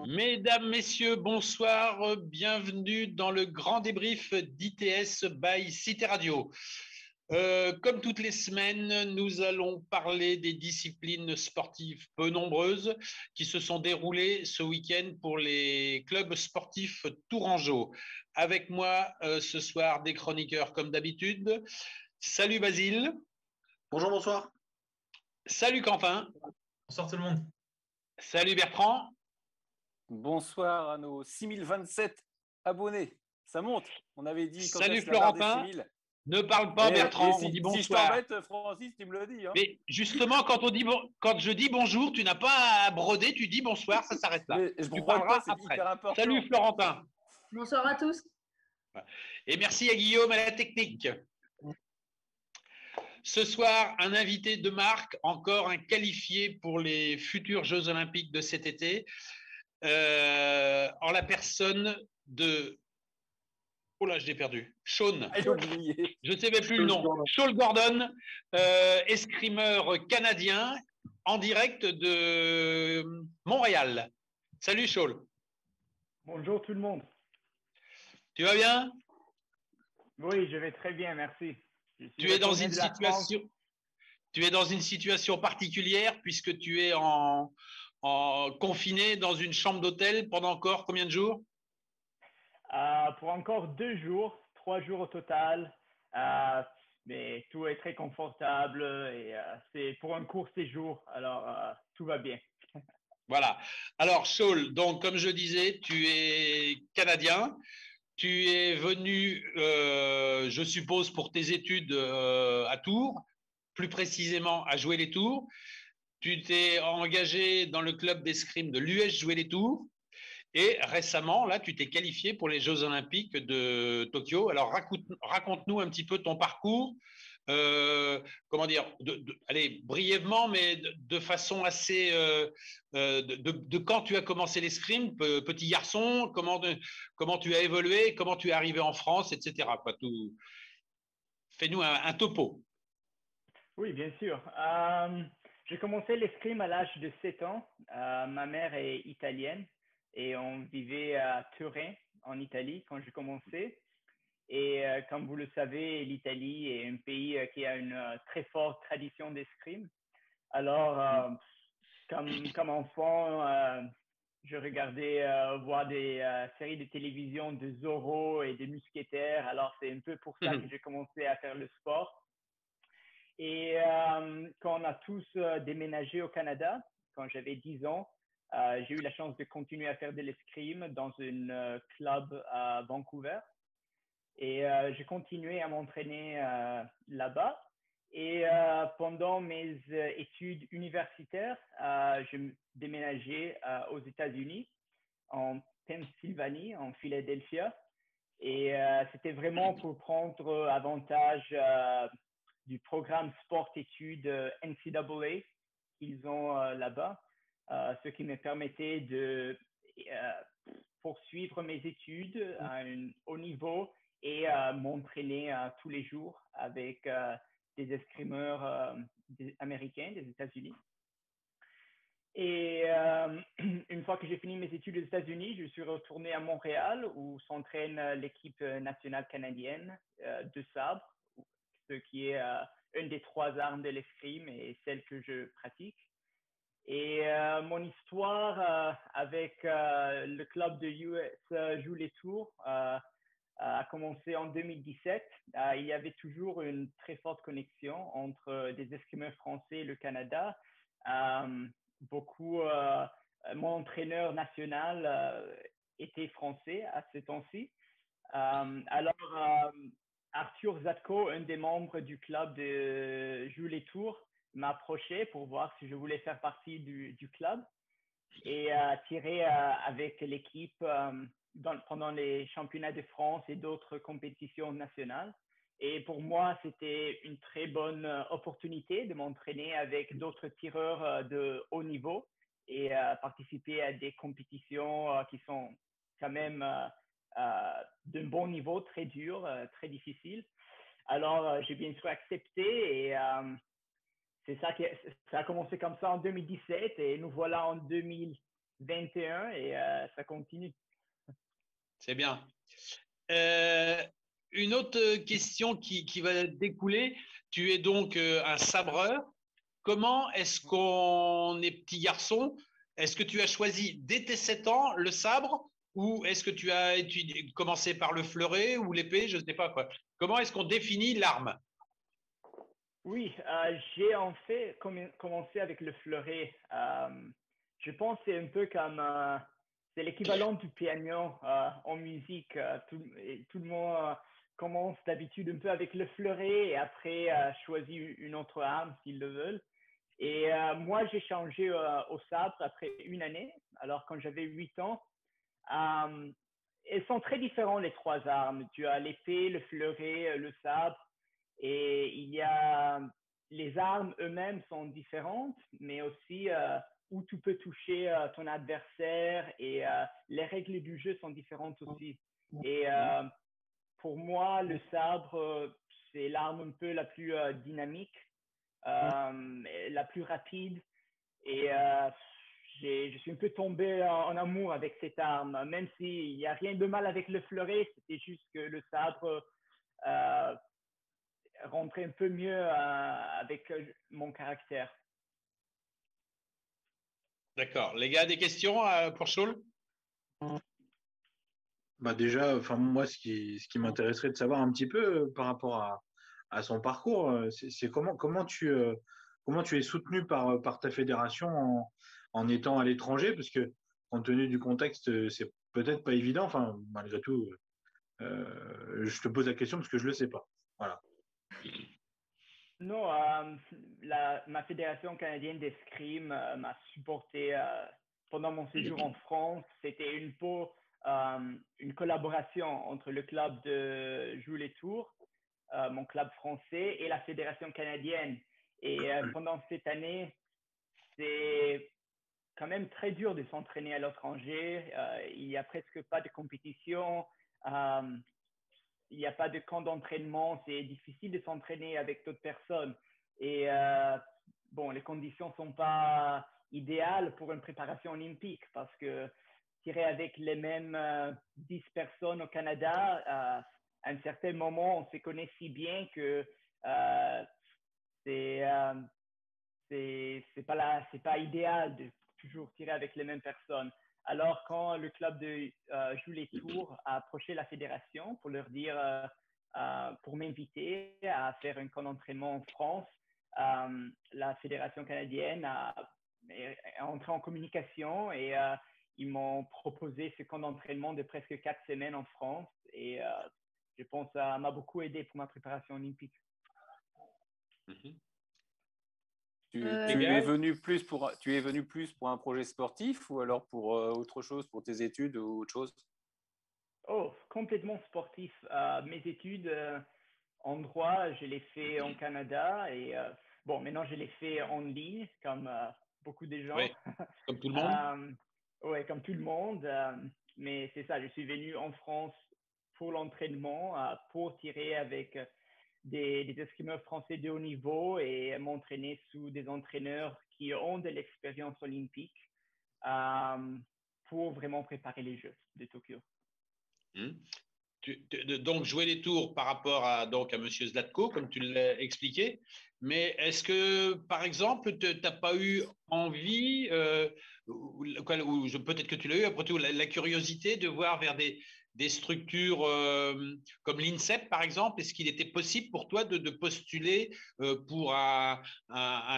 Mesdames, Messieurs, bonsoir, bienvenue dans le grand débrief d'ITS by Cité Radio. Comme toutes les semaines, nous allons parler des disciplines sportives peu nombreuses qui se sont déroulées ce week-end pour les clubs sportifs tourangeaux. Avec moi ce soir des chroniqueurs comme d'habitude. Salut Basile. Bonjour, bonsoir. Salut Quentin. Bonsoir tout le monde. Salut Bertrand. Bonsoir à nos 6027 abonnés. Ça monte. On avait dit quand Salut est-ce la barre des Florentin. 6000. Ne parle pas, Bertrand, si, on dit si je bonsoir. t'embête, Francis, tu me le dis. Hein. Mais justement, quand je dis bonjour, tu n'as pas à broder, tu dis bonsoir, ça s'arrête là. Mais je tu brode parleras pas, c'est après. hyper important. Salut Florentin. Bonsoir à tous. Et merci à Guillaume à la technique. Ce soir, un invité de marque, encore un qualifié pour les futurs Jeux Olympiques de cet été, en la personne de… Oh là, je l'ai perdu. Sean. J'ai oublié. Je ne sais même plus le nom. Sean Gordon, escrimeur canadien, en direct de Montréal. Salut Sean. Bonjour tout le monde. Tu vas bien? Oui, je vais très bien, merci. Tu es dans une situation particulière puisque tu es en confiné dans une chambre d'hôtel pendant encore combien de jours? Pour encore 2 jours, 3 jours au total, mais tout est très confortable et c'est pour un court séjour, alors tout va bien. Voilà. Alors, Saul, donc comme je disais, tu es canadien. Tu es venu, je suppose, pour tes études à Tours, plus précisément à Jouer les Tours. Tu t'es engagé dans le club d'escrime de l'US Jouer les Tours. Et récemment, là, tu t'es qualifié pour les Jeux Olympiques de Tokyo. Alors, raconte-nous un petit peu ton parcours. Comment dire, allez, brièvement, mais de façon assez… de quand tu as commencé l'escrime, petit garçon, comment tu as évolué, comment tu es arrivé en France, etc. Quoi, tout… Fais-nous un topo. Oui, bien sûr. J'ai commencé l'escrime à l'âge de 7 ans. Ma mère est italienne et on vivait à Turin, en Italie, quand j'ai commencé. Et comme vous le savez, l'Italie est un pays qui a une très forte tradition d'escrime. Alors, comme enfant, je regardais voir des séries de télévision de Zorro et des mousquetaires. Alors, c'est un peu pour ça que j'ai commencé à faire le sport. Et quand on a tous déménagé au Canada, quand j'avais 10 ans, j'ai eu la chance de continuer à faire de l'escrime dans un club à Vancouver. Et j'ai continué à m'entraîner là-bas. Et pendant mes études universitaires, j'ai déménagé aux États-Unis, en Pennsylvanie, en Philadelphie. Et c'était vraiment pour prendre avantage du programme sport-études NCAA qu'ils ont là-bas, ce qui me permettait de poursuivre mes études à un haut niveau et m'entraîner tous les jours avec des escrimeurs américains des États-Unis. Et une fois que j'ai fini mes études aux États-Unis, je suis retourné à Montréal où s'entraîne l'équipe nationale canadienne de sabre, ce qui est une des 3 armes de l'escrime et celle que je pratique. Et mon histoire avec le club de US Joue les Tours a commencé en 2017. Il y avait toujours une très forte connexion entre des escrimeurs français et le Canada. Mon entraîneur national était français à ce temps-ci. Alors, Arthur Zatko, un des membres du club de Joue les Tours, m'a approché pour voir si je voulais faire partie du club et tirer avec l'équipe pendant les championnats de France et d'autres compétitions nationales. Et pour moi, c'était une très bonne opportunité de m'entraîner avec d'autres tireurs de haut niveau et participer à des compétitions qui sont quand même d'un bon niveau, très dur, très difficile. Alors, j'ai bien sûr accepté et ça a commencé comme ça en 2017 et nous voilà en 2019 21 et ça continue. C'est bien. Une autre question qui va découler. Tu es donc un sabreur. Comment est-ce qu'on est petit garçon? Est-ce que tu as choisi dès tes 7 ans le sabre ou est-ce que tu as commencé par le fleuret ou l'épée? Je ne sais pas quoi. Comment est-ce qu'on définit l'arme? Oui, j'ai en fait commencé avec le fleuret. Je pense que c'est un peu comme c'est l'équivalent du piano en musique. Tout le monde commence d'habitude un peu avec le fleuret et après choisit une autre arme s'ils le veulent. Et moi, j'ai changé au sabre après une année. Alors, quand j'avais 8 ans, elles sont très différentes les trois armes. Tu as l'épée, le fleuret, le sabre. Et il y a les armes eux-mêmes sont différentes, mais aussi où tu peux toucher ton adversaire et les règles du jeu sont différentes aussi. Et pour moi, le sabre, c'est l'arme un peu la plus dynamique, la plus rapide. Et je suis un peu tombé en amour avec cette arme, même s'il n'y a rien de mal avec le fleuret, c'était juste que le sabre rentrer un peu mieux avec mon caractère. D'accord. Les gars, des questions pour Saul? Bah déjà, enfin moi, ce qui m'intéresserait de savoir un petit peu par rapport à son parcours, c'est comment tu es soutenu par ta fédération en étant à l'étranger, parce que compte tenu du contexte, c'est peut-être pas évident. Enfin, malgré tout, je te pose la question parce que je le sais pas. Voilà. Non, ma fédération canadienne d'escrime m'a supporté pendant mon séjour en France. C'était une collaboration entre le club de Joules-les-Tours, mon club français, et la fédération canadienne. Et pendant cette année, c'est quand même très dur de s'entraîner à l'étranger. Il n'y a presque pas de compétition. Il n'y a pas de camp d'entraînement. C'est difficile de s'entraîner avec d'autres personnes. Et bon, les conditions ne sont pas idéales pour une préparation olympique parce que tirer avec les mêmes 10 personnes au Canada, à un certain moment, on se connaît si bien que c'est c'est pas idéal de toujours tirer avec les mêmes personnes. Alors, quand le club de Joue les Tours a approché la fédération pour leur dire, pour m'inviter à faire un camp d'entraînement en France, la fédération canadienne est entrée en communication et ils m'ont proposé ce camp d'entraînement de presque 4 semaines en France. Et je pense que ça m'a beaucoup aidé pour ma préparation olympique. Mhm. Tu gars? es venu plus pour un projet sportif ou alors pour autre chose, pour tes études ou autre chose? Oh, complètement sportif. Mes études en droit, je les fais en Canada et bon, maintenant je les fais en ligne comme beaucoup de gens. Oui, comme tout le monde. Ouais, comme tout le monde. Mais c'est ça, je suis venu en France pour l'entraînement, pour tirer avec des escrimeurs français de haut niveau et m'entraîner sous des entraîneurs qui ont de l'expérience olympique pour vraiment préparer les Jeux de Tokyo. Hmm. Donc, jouer les tours par rapport à Monsieur Zlatko, comme tu l'as expliqué. Mais est-ce que, par exemple, tu n'as pas eu envie, ou peut-être que tu l'as eu, après tout, la curiosité de voir vers des structures comme l'INSEP, par exemple? Est-ce qu'il était possible pour toi de postuler pour un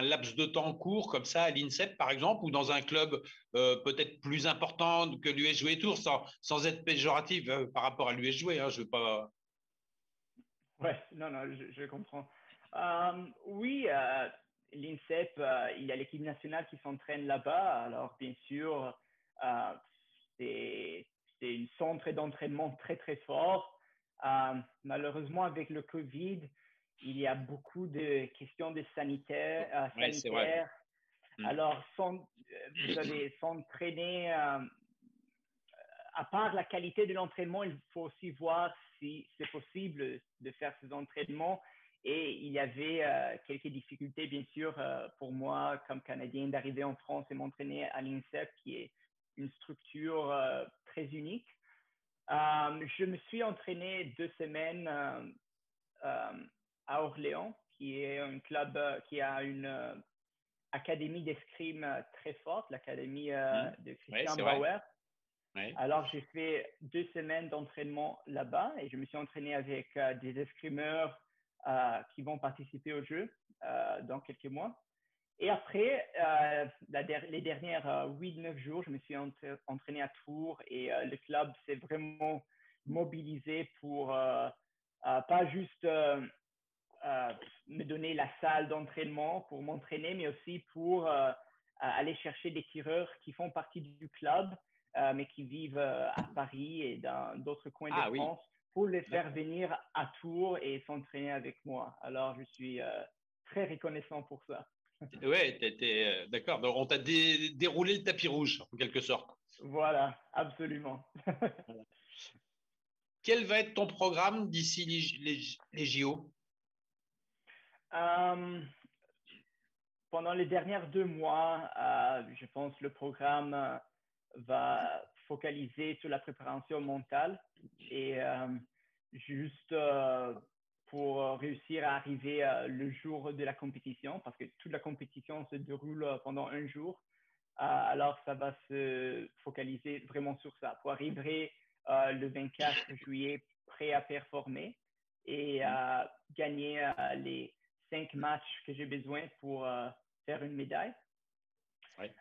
laps de temps court comme ça à l'INSEP, par exemple, ou dans un club peut-être plus important que l'US Jouer Tour, sans être péjoratif par rapport à l'US Jouer, hein, je veux pas. Ouais, non, non, je comprends. Oui, l'INSEP, il y a l'équipe nationale qui s'entraîne là-bas. Alors, bien sûr, euh, c'est un centre d'entraînement très, très fort. Malheureusement, avec le COVID, il y a beaucoup de questions de Oui, c'est vrai. sanitaires. Alors, vous allez s'entraîner à part la qualité de l'entraînement, il faut aussi voir si c'est possible de faire ces entraînements. Et il y avait quelques difficultés, bien sûr, pour moi, comme Canadien, d'arriver en France et m'entraîner à l'INSEP, qui est une structure très unique. Je me suis entraîné 2 semaines à Orléans, qui est un club qui a une académie d'escrime très forte, l'académie de Christian Bauer. Ouais. Alors, j'ai fait 2 semaines d'entraînement là-bas et je me suis entraîné avec des escrimeurs qui vont participer au jeu dans quelques mois. Et après, les dernières 8-9 jours, je me suis entraîné à Tours et le club s'est vraiment mobilisé pour pas juste me donner la salle d'entraînement pour m'entraîner, mais aussi pour aller chercher des tireurs qui font partie du club, mais qui vivent à Paris et dans d'autres coins de France, pour les faire venir à Tours et s'entraîner avec moi. Alors, je suis très reconnaissant pour ça. Ouais, d'accord. Donc, on t'a déroulé le tapis rouge, en quelque sorte. Voilà, absolument. Quel va être ton programme d'ici les JO? Pendant les derniers 2 mois, je pense que le programme va focaliser sur la préparation mentale et juste pour réussir à arriver le jour de la compétition, parce que toute la compétition se déroule pendant un jour. Alors, ça va se focaliser vraiment sur ça, pour arriver le 24 juillet prêt à performer et gagner les 5 matchs que j'ai besoin pour faire une médaille. Ouais.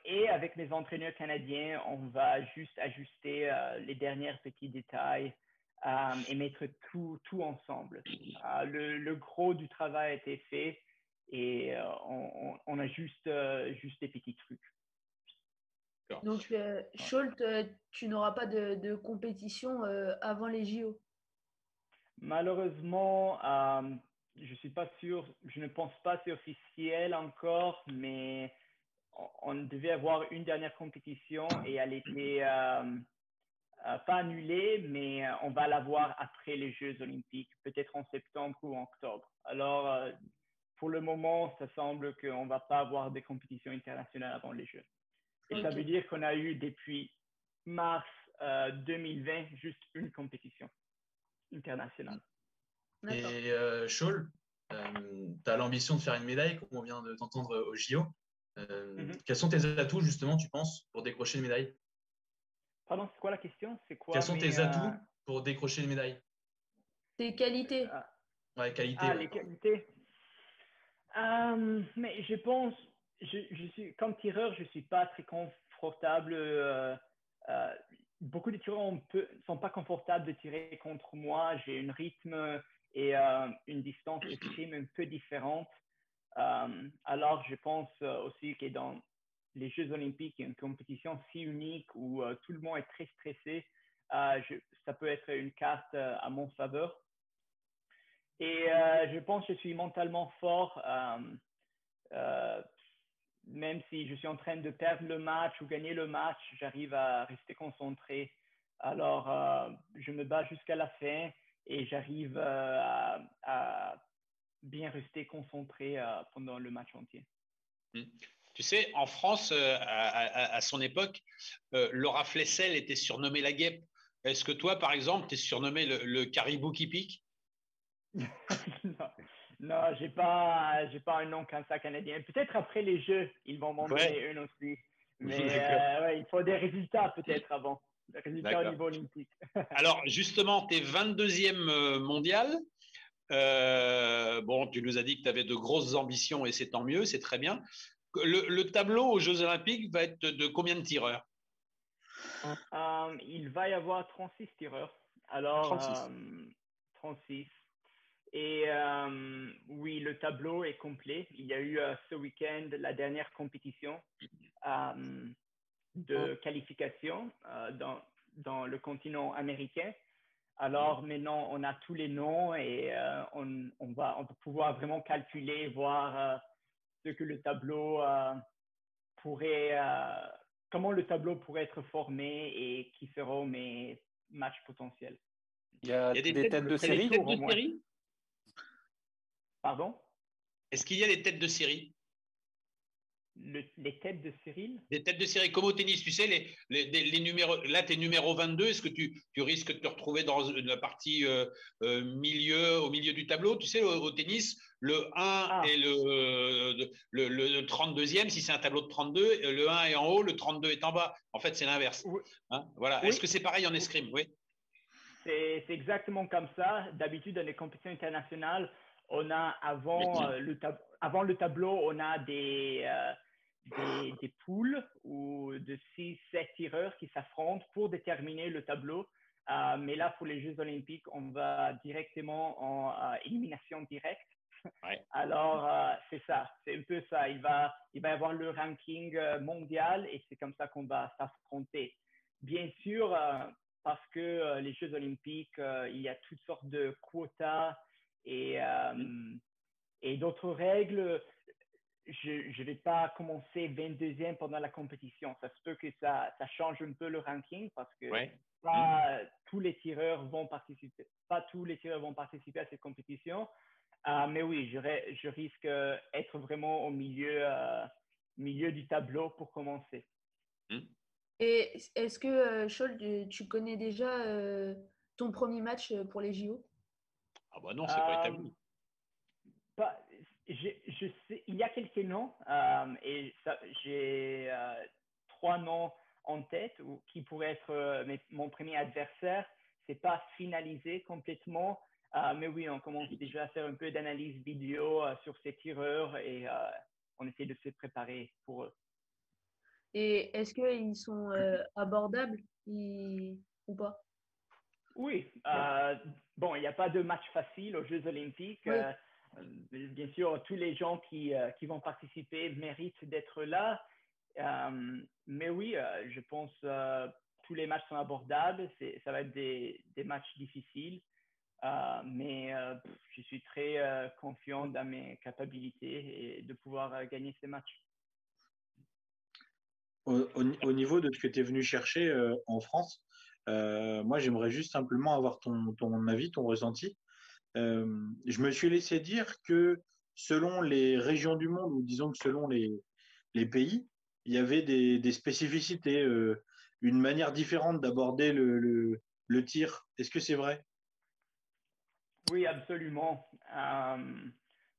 Et avec mes entraîneurs canadiens, on va juste ajuster les derniers petits détails et mettre tout ensemble. Le gros du travail a été fait et on a juste des petits trucs. Donc, Scholt, tu n'auras pas de compétition avant les JO? Malheureusement, je suis pas sûr, je ne pense pas que c'est officiel encore, mais on devait avoir une dernière compétition et elle était pas annulée, mais on va l'avoir après les Jeux Olympiques, peut-être en septembre ou en octobre. Alors, pour le moment, ça semble qu'on ne va pas avoir des compétitions internationales avant les Jeux. Et ça veut dire qu'on a eu depuis mars 2020 juste une compétition internationale. Et Scholl, tu as l'ambition de faire une médaille, comme on vient de t'entendre au JO. Quels sont tes atouts, justement, tu penses, pour décrocher une médaille? Pardon, c'est quoi la question? Quels sont tes atouts pour décrocher une médaille? Tes qualités. Ouais, qualité. Les qualités. Mais je pense, je suis, comme tireur, je ne suis pas très confortable. Beaucoup de tireurs ne sont pas confortables de tirer contre moi. J'ai un rythme et une distance d'escrime un peu différente. Alors, je pense aussi que dans les Jeux Olympiques, il y a une compétition si unique où tout le monde est très stressé. Ça peut être une carte à mon faveur. Et je pense que je suis mentalement fort, même si je suis en train de perdre le match ou gagner le match, j'arrive à rester concentré. Alors, je me bats jusqu'à la fin et j'arrive à bien rester concentré pendant le match entier. Tu sais, en France, à son époque, Laura Flessel était surnommée la guêpe. Est-ce que toi, par exemple, tu es surnommé le caribou qui pique? Non, j'ai pas un nom comme ça canadien. Peut-être après les Jeux, ils vont m'en donner un aussi. Mais il faut des résultats peut-être avant. Des résultats au niveau olympique. Alors, justement, tu es 22e mondial. Bon, tu nous as dit que tu avais de grosses ambitions et c'est tant mieux, c'est très bien. Le tableau aux Jeux Olympiques va être de combien de tireurs? Il va y avoir 36 tireurs. Alors, 36. Et oui, le tableau est complet. Il y a eu ce week-end la dernière compétition de qualification dans le continent américain. Alors maintenant, on a tous les noms et on va pouvoir vraiment calculer, voir ce que le tableau pourrait, comment le tableau pourrait être formé et qui seront mes matchs potentiels. Il y a des têtes de série? Pardon? Est-ce qu'il y a des têtes de série? les têtes de Cyril. Des têtes de série comme au tennis, tu sais, les numéros. Là, tu es numéro 22. Est-ce que tu risques de te retrouver dans la partie au milieu du tableau? Tu sais, au tennis, le 1 est le 32e, si c'est un tableau de 32, le 1 est en haut, le 32 est en bas. En fait, c'est l'inverse. Oui. Hein, voilà. Oui. Est-ce que c'est pareil en escrime? Oui. C'est exactement comme ça. D'habitude, dans les compétitions internationales, on a avant le tableau, on a des poules ou de 6-7 tireurs qui s'affrontent pour déterminer le tableau. Mais là, pour les Jeux Olympiques, on va directement en élimination directe. Ouais. Alors, c'est ça, c'est un peu ça. Il va y avoir le ranking mondial et c'est comme ça qu'on va s'affronter. Bien sûr, parce que les Jeux Olympiques, il y a toutes sortes de quotas et d'autres règles. Je ne vais pas commencer 22e pendant la compétition. Ça se peut que ça change un peu le ranking parce que pas tous les tireurs vont participer. Pas tous les tireurs vont participer à cette compétition. Mais oui, je risque d'être vraiment au milieu du tableau pour commencer. Et est-ce que, Scholl, tu connais déjà ton premier match pour les JO? Ah bah non, c'est pas établi. Je sais, il y a quelques noms et j'ai 3 noms en tête qui pourraient être mon premier adversaire. C'est pas finalisé complètement, mais oui, on commence déjà à faire un peu d'analyse vidéo sur ces tireurs et on essaie de se préparer pour eux. Et est-ce qu'ils sont abordables ou pas? Oui, bon, il n'y a pas de match facile aux Jeux Olympiques. Oui. Bien sûr, tous les gens qui vont participer méritent d'être là. Mais oui, je pense tous les matchs sont abordables. Ça va être des matchs difficiles. Mais je suis très confiant dans mes capacités et de pouvoir gagner ces matchs. Au niveau de ce que tu es venu chercher en France, moi, j'aimerais juste simplement avoir ton avis, ton ressenti. Je me suis laissé dire que selon les régions du monde, ou disons que selon les pays, il y avait des spécificités, une manière différente d'aborder le tir. Est-ce que c'est vrai? Oui, absolument.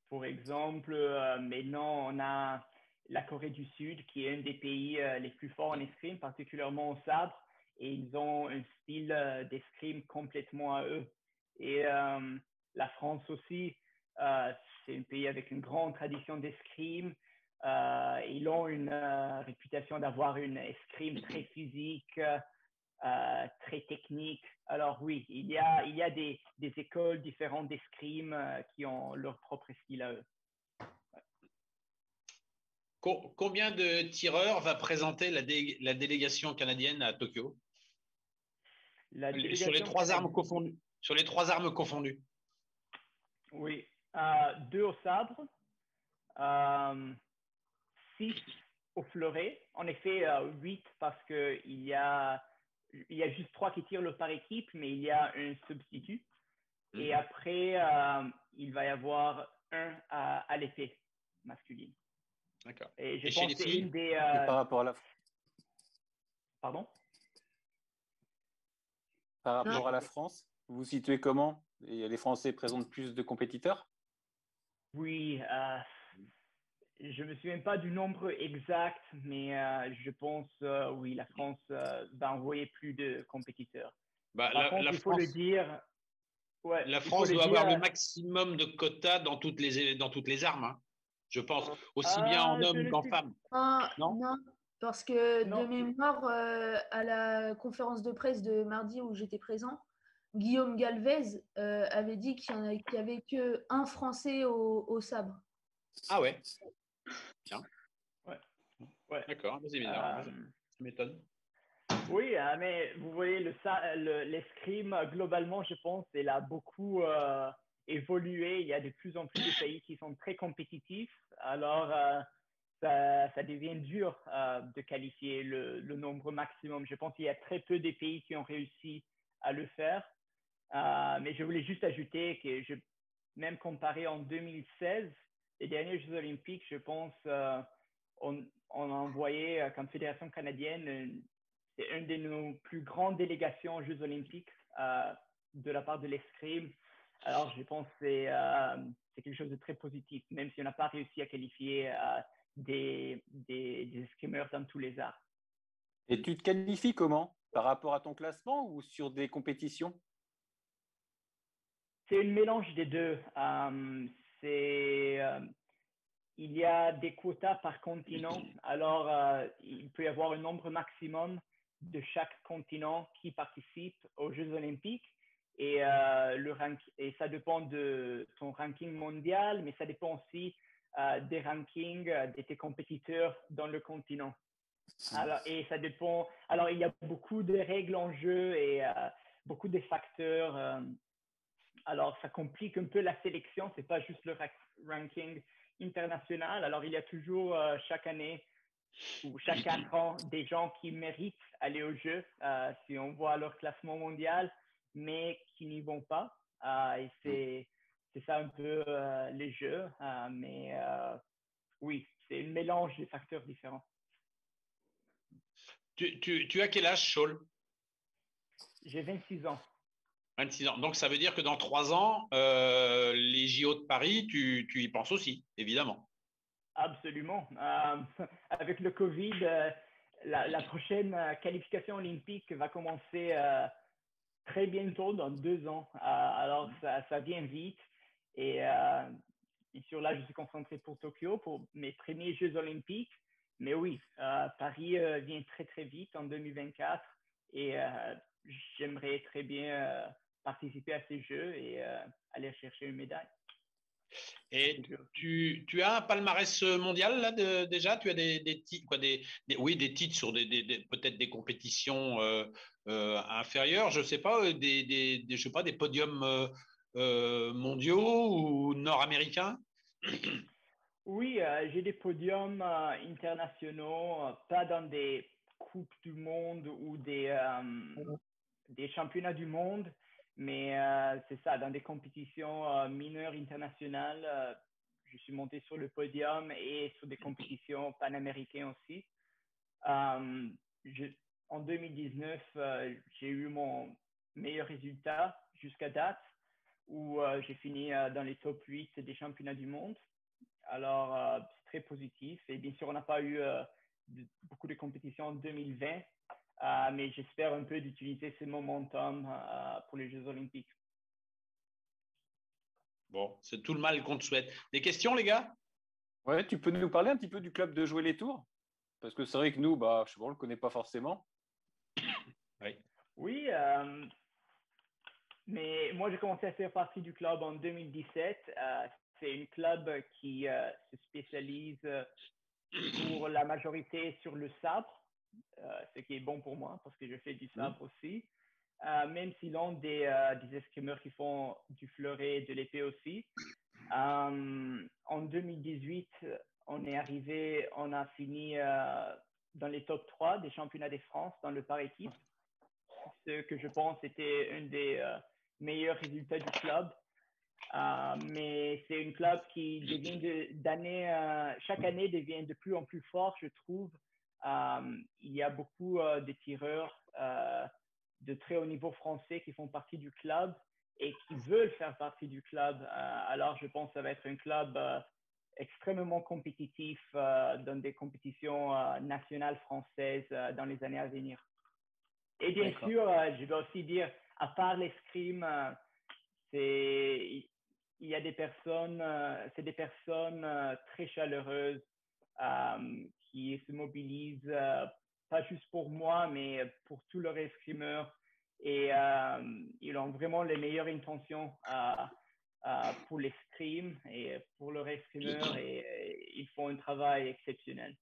Pour exemple, maintenant, on a la Corée du Sud, qui est un des pays les plus forts en escrime, particulièrement au sabre, et ils ont un style d'escrime complètement à eux. Et la France aussi, c'est un pays avec une grande tradition d'escrime. Ils ont une réputation d'avoir une escrime très physique, très technique. Alors oui, il y a des écoles différentes d'escrime qui ont leur propre style à eux. Combien de tireurs va présenter la délégation canadienne à Tokyo? Sur les 3 armes confondues. Sur les 3 armes confondues. Oui, 2 au sabre, 6 au fleuret. En effet, 8 parce qu'il y a juste 3 qui tirent par équipe, mais il y a un substitut. Et après, il va y avoir un à l'épée masculine. D'accord. Et je chez pense les que c'est filles une des. Par rapport à la Pardon? Par rapport à la France, vous vous situez comment? Et les Français présentent plus de compétiteurs? Oui, je ne me souviens pas du nombre exact, mais je pense, oui, la France va envoyer plus de compétiteurs. Bah, Par contre, il faut le dire. Ouais, la il faut France le doit dire. avoir le maximum de quotas dans toutes les armes, hein, je pense, aussi bien en hommes qu'en femmes. Non, parce que Non. de mémoire, à la conférence de presse de mardi où j'étais présent, Guillaume Galvez avait dit qu'il n'y avait qu'un Français au sabre. Ah ouais. Bien. Ouais. D'accord, c'est bizarre. Ça m'étonne. Oui, mais vous voyez, l'escrime, globalement, je pense, elle a beaucoup évolué. Il y a de plus en plus de pays qui sont très compétitifs. Alors, ça devient dur de qualifier le nombre maximum. Je pense qu'il y a très peu de pays qui ont réussi à le faire. Mais je voulais juste ajouter que même comparé en 2016, les derniers Jeux Olympiques, je pense on a envoyé comme fédération canadienne, c'est une de nos plus grandes délégations aux Jeux olympiques de la part de l'escrime. Alors, je pense que c'est quelque chose de très positif, même si on n'a pas réussi à qualifier des escrimeurs dans tous les arts. Et tu te qualifies comment? Par rapport à ton classement ou sur des compétitions? C'est un mélange des deux. Il y a des quotas par continent. Alors, il peut y avoir un nombre maximum de chaque continent qui participe aux Jeux olympiques. Et ça dépend de ton ranking mondial, mais ça dépend aussi des rankings de tes compétiteurs dans le continent. Alors, et ça dépend. Alors, il y a beaucoup de règles en jeu et beaucoup de facteurs. Alors, ça complique un peu la sélection. C'est pas juste le ranking international. Alors, il y a toujours chaque année ou chaque 4 ans des gens qui méritent aller aux Jeux si on voit leur classement mondial, mais qui n'y vont pas. Et c'est ça un peu les Jeux. Mais oui, c'est un mélange de facteurs différents. Tu as quel âge, Saul? J'ai 26 ans. 26 ans. Donc, ça veut dire que dans 3 ans, les JO de Paris, tu y penses aussi, évidemment. Absolument. Avec le Covid, la prochaine qualification olympique va commencer très bientôt, dans 2 ans. Alors, ça vient vite. Et bien sûr, là, je suis concentré pour Tokyo, pour mes premiers Jeux olympiques. Mais oui, Paris vient très, très vite en 2024. Et j'aimerais très bien participer à ces Jeux et aller chercher une médaille. Et tu as un palmarès mondial là déjà? Tu as des titres, quoi, des titres sur peut-être des compétitions inférieures, je sais pas, je sais pas, des podiums mondiaux ou nord-américains? Oui, j'ai des podiums internationaux, pas dans des coupes du monde ou des championnats du monde, mais c'est ça, dans des compétitions mineures internationales, je suis monté sur le podium et sur des compétitions panaméricaines aussi. En 2019, j'ai eu mon meilleur résultat jusqu'à date, où j'ai fini dans les top 8 des championnats du monde. Alors, c'est très positif. Et bien sûr, on n'a pas eu beaucoup de compétitions en 2020, mais j'espère un peu d'utiliser ce momentum pour les Jeux olympiques. Bon, c'est tout le mal qu'on te souhaite. Des questions, les gars? Ouais, tu peux nous parler un petit peu du club de Jouer les Tours? Parce que c'est vrai que nous, je sais pas, on le connaît pas forcément. Oui, mais moi, j'ai commencé à faire partie du club en 2017. C'est un club qui se spécialise pour la majorité sur le sabre, ce qui est bon pour moi parce que je fais du sabre aussi. Même s'ils ont des escrimeurs qui font du fleuret et de l'épée aussi. En 2018, on a fini dans les top 3 des championnats de France dans le par équipe. Ce que je pense était un des meilleurs résultats du club. Mais c'est un club qui devient chaque année devient de plus en plus fort, je trouve. Il y a beaucoup de tireurs de très haut niveau français qui font partie du club et qui veulent faire partie du club. Alors, je pense que ça va être un club extrêmement compétitif dans des compétitions nationales françaises dans les années à venir. Et bien sûr, je dois aussi dire, à part l'escrime, il y a des personnes, c'est des personnes très chaleureuses qui se mobilisent, pas juste pour moi, mais pour tous leurs escrimeurs. Et ils ont vraiment les meilleures intentions pour l'escrime et pour leurs escrimeurs et ils font un travail exceptionnel.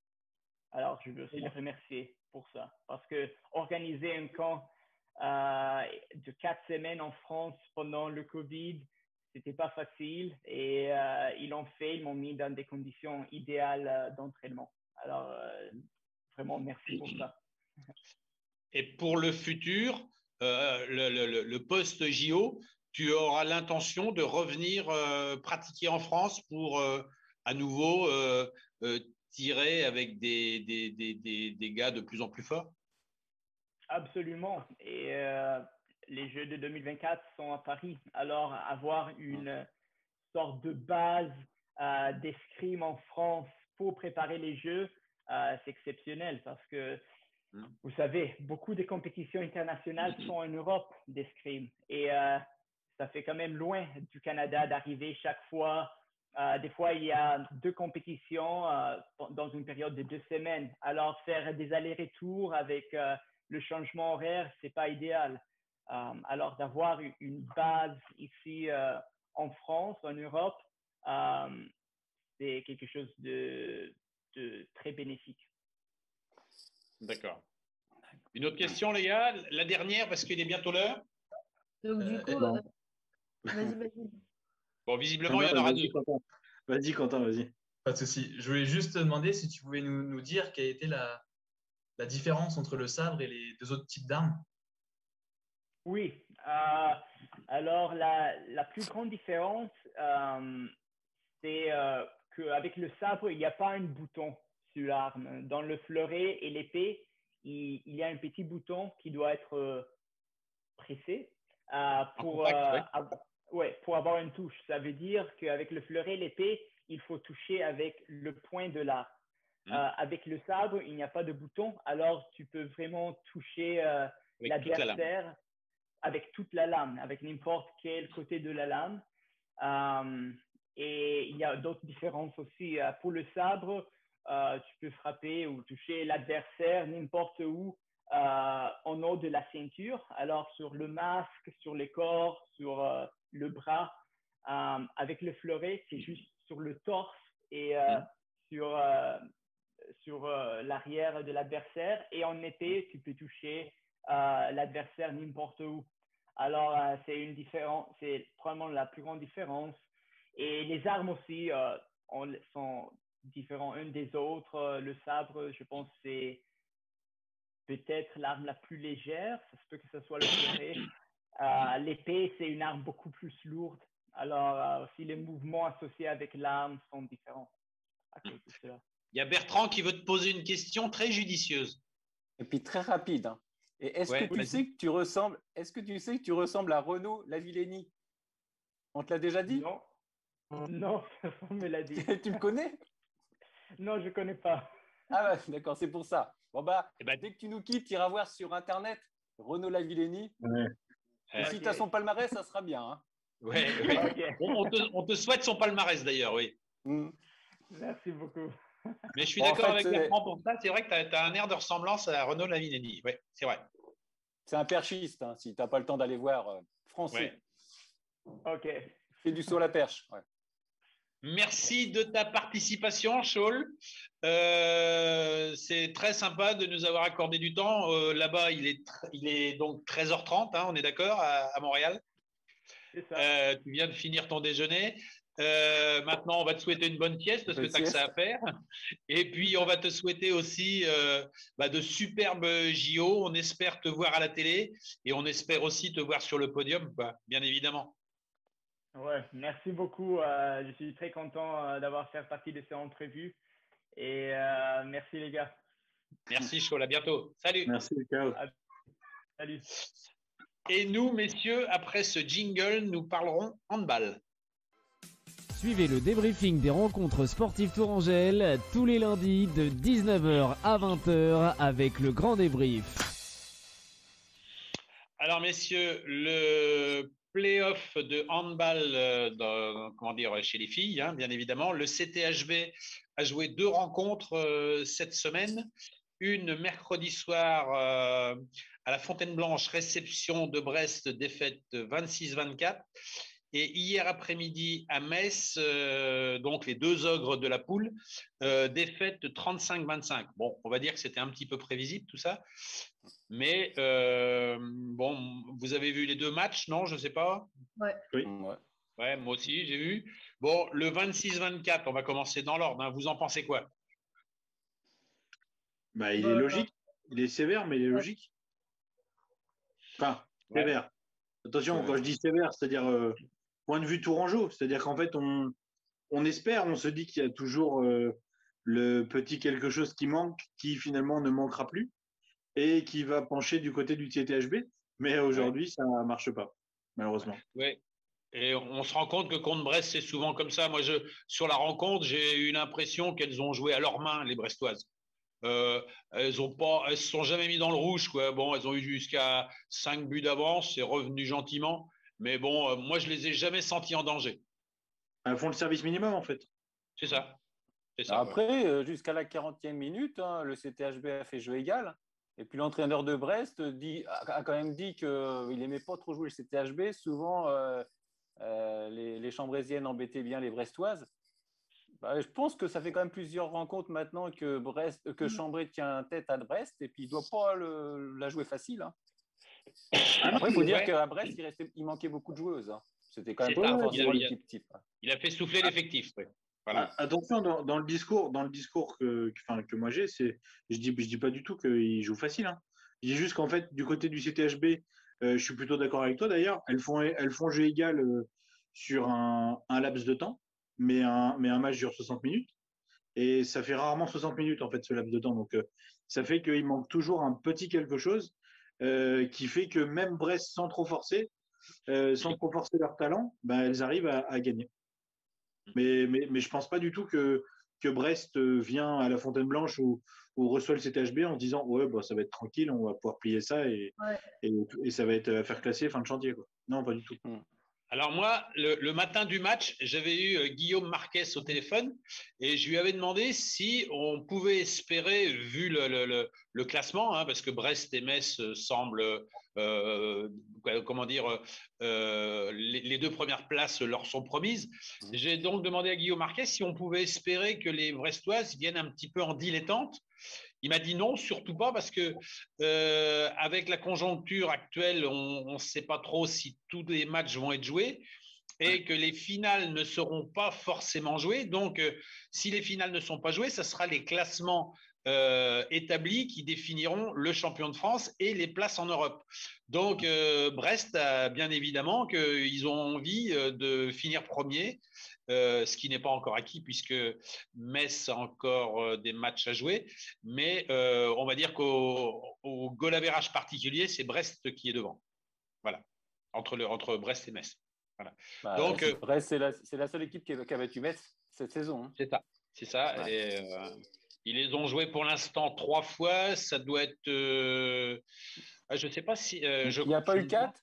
Alors, je veux aussi les remercier pour ça. Parce que organiser un camp de 4 semaines en France pendant le Covid, c'était pas facile. Et ils l'ont fait, ils m'ont mis dans des conditions idéales d'entraînement. Alors, vraiment, merci pour ça. Et pour le futur, le post-JO, tu auras l'intention de revenir pratiquer en France pour à nouveau tirer avec des gars de plus en plus forts? Absolument. Et les Jeux de 2024 sont à Paris. Alors, avoir une sorte de base d'escrime en France pour préparer les Jeux, c'est exceptionnel parce que, vous savez, beaucoup de compétitions internationales sont en Europe d'escrime. Et ça fait quand même loin du Canada d'arriver chaque fois. Des fois, il y a 2 compétitions dans une période de 2 semaines. Alors, faire des allers-retours avec le changement horaire, c'est pas idéal. Alors, d'avoir une base ici en France, en Europe, c'est quelque chose de très bénéfique. D'accord. Une autre question, les gars? La dernière, parce qu'il est bientôt l'heure. Donc, du coup, bon. vas-y. Bon, visiblement, il y en aura 2. Vas-y, Quentin, vas-y. Pas de souci. Je voulais juste te demander si tu pouvais nous dire quelle était la différence entre le sabre et les 2 autres types d'armes. Oui. Alors, la plus grande différence, c'est qu'avec le sabre, il n'y a pas un bouton sur l'arme. Dans le fleuret et l'épée, il y a un petit bouton qui doit être pressé pour avoir une touche. Ça veut dire qu'avec le fleuret et l'épée, il faut toucher avec le point de l'arme. Avec le sabre, il n'y a pas de bouton, alors tu peux vraiment toucher l'adversaire avec toute la lame, avec n'importe quel côté de la lame. Et il y a d'autres différences aussi. Pour le sabre, tu peux frapper ou toucher l'adversaire n'importe où en haut de la ceinture. Alors, sur le masque, sur le corps, sur le bras. Avec le fleuret, c'est juste sur le torse et sur l'arrière de l'adversaire. Et en épée, tu peux toucher l'adversaire n'importe où. Alors, c'est probablement la plus grande différence. Et les armes aussi sont différentes unes des autres. Le sabre, je pense, c'est peut-être l'arme la plus légère. Ça se peut que ce soit le fleuret. L'épée, c'est une arme beaucoup plus lourde. Alors, aussi, les mouvements associés avec l'arme sont différents à cause de cela. Il y a Bertrand qui veut te poser une question très judicieuse. Et puis très rapide. Hein. Et est-ce que tu sais que tu ressembles à Renaud Lavillenie? On te l'a déjà dit? Non, on me l'a dit. Tu le connais? Non, je ne connais pas. Ah ouais, d'accord, c'est pour ça. Bon dès que tu nous quittes, tu iras voir sur Internet Renaud Lavillenie. Ouais. Et si tu as son palmarès, ça sera bien. Hein. Ouais. Okay. On te souhaite son palmarès d'ailleurs, oui. Merci beaucoup. Mais je suis d'accord avec Bertrand pour ça. C'est vrai que tu as un air de ressemblance à Renaud Lavillenie. Oui, c'est vrai. C'est un perchiste, hein, si tu n'as pas le temps d'aller voir français. Ouais. Ok. C'est du saut à la perche. Ouais. Merci de ta participation, Shaul. C'est très sympa de nous avoir accordé du temps. Là-bas, il est donc 13h30, hein, on est d'accord, à Montréal. C'est ça. Tu viens de finir ton déjeuner. Maintenant, on va te souhaiter une bonne sieste parce que tu as que ça à faire. Et puis, on va te souhaiter aussi de superbes JO. On espère te voir à la télé et on espère aussi te voir sur le podium, bien évidemment. Ouais, merci beaucoup. Je suis très content d'avoir fait partie de ces entrevues. Et merci les gars. Merci Shaul, à bientôt. Salut. Merci, ciao. Salut. Et nous, messieurs, après ce jingle, nous parlerons handball. Suivez le débriefing des rencontres sportives Tourangelle tous les lundis de 19h à 20h avec le grand débrief. Alors messieurs, le play-off de handball chez les filles, hein, bien évidemment. Le CTHB a joué 2 rencontres cette semaine. Une mercredi soir à la Fontaine-Blanche, réception de Brest, défaite 26-24. Et hier après-midi à Metz, donc les 2 ogres de la poule, défaite 35-25. Bon, on va dire que c'était un petit peu prévisible tout ça. Mais vous avez vu les 2 matchs, non? Je ne sais pas. Ouais. Oui. Ouais, moi aussi, j'ai vu. Bon, le 26-24, on va commencer dans l'ordre. Hein. Vous en pensez quoi? Il est logique. Il est sévère, mais il est logique. Enfin, sévère. Attention, quand je dis sévère, c'est-à-dire point de vue tourangeau. C'est-à-dire qu'en fait, on espère, on se dit qu'il y a toujours le petit quelque chose qui manque, qui finalement ne manquera plus et qui va pencher du côté du TTHB. Mais aujourd'hui, ça ne marche pas, malheureusement. Oui. Et on se rend compte que contre Brest, c'est souvent comme ça. Moi, sur la rencontre, j'ai eu l'impression qu'elles ont joué à leurs mains, les Brestoises. Elles se sont jamais mis dans le rouge, quoi. Bon, elles ont eu jusqu'à 5 buts d'avance, c'est revenu gentiment. Mais bon, moi, je les ai jamais senties en danger. Elles font le service minimum, en fait. C'est ça. Après, jusqu'à la 40e minute, le CTHB a fait jeu égal. Et puis l'entraîneur de Brest a quand même dit qu'il n'aimait pas trop jouer le CTHB. Souvent, les Chambrésiennes embêtaient bien les Brestoises. Je pense que ça fait quand même plusieurs rencontres maintenant que Chambray tient tête à Brest et puis il ne doit pas la jouer facile. Après, il faut dire qu'à Brest, il manquait beaucoup de joueuses. C'était quand même pas forcément l'équipe type. Il a fait souffler l'effectif. Ouais. Voilà. Attention, dans le discours que moi j'ai, je dis pas du tout qu'ils jouent facile. Hein. Je dis juste qu'en fait, du côté du CTHB, je suis plutôt d'accord avec toi d'ailleurs. Elles font jeu égal sur un laps de temps, mais un match dure 60 minutes. Et ça fait rarement 60 minutes en fait ce laps de temps. Donc ça fait qu'il manque toujours un petit quelque chose qui fait que même Brest, sans trop forcer leur talent, elles arrivent à gagner. Mais je pense pas du tout que Brest vient à la Fontaine-Blanche ou reçoit le CTHB en se disant ouais, ça va être tranquille, on va pouvoir plier ça et ça va être à faire classer fin de chantier, quoi. Non, pas du tout. Alors moi, le matin du match, j'avais eu Guillaume Marquez au téléphone et je lui avais demandé si on pouvait espérer, vu le classement, parce que Brest et Metz semblent, les deux premières places leur sont promises. J'ai donc demandé à Guillaume Marquez si on pouvait espérer que les Brestoises viennent un petit peu en dilettante. Il m'a dit non, surtout pas, parce que avec la conjoncture actuelle, on ne sait pas trop si tous les matchs vont être joués et que les finales ne seront pas forcément jouées. Donc, si les finales ne sont pas jouées, ce sera les classements établis qui définiront le champion de France et les places en Europe. Donc, Brest a bien évidemment qu'ils ont envie de finir premier. Ce qui n'est pas encore acquis puisque Metz a encore des matchs à jouer. Mais on va dire qu'au goal average particulier, c'est Brest qui est devant. Voilà, entre Brest et Metz. Voilà. Donc, Brest, c'est la seule équipe qui a battu Metz cette saison. C'est ça. Ouais. Et, ils les ont joués pour l'instant 3 fois. Ça doit être… je ne sais pas si… il n'y a pas eu 4 ?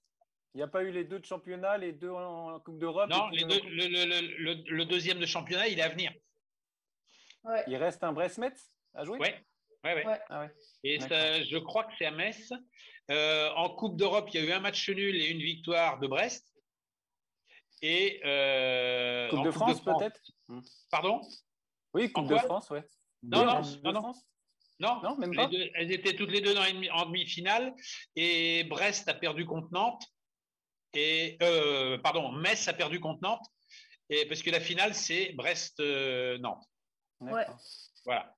Il n'y a pas eu les 2 de championnat, les 2 en Coupe d'Europe? Non, le deuxième de championnat, il est à venir. Ouais. Il reste un Brest-Metz à jouer? Oui. Ah ouais. Et ça, je crois que c'est à Metz. En Coupe d'Europe, il y a eu un match nul et une victoire de Brest. Et Coupe de France, peut-être? Pardon? Oui, Coupe de France, ouais. Non, même pas. Elles étaient toutes les deux en demi-finale et Brest a perdu contre Nantes. Metz a perdu contre Nantes, parce que la finale, c'est Brest-Nantes. Ouais. Voilà.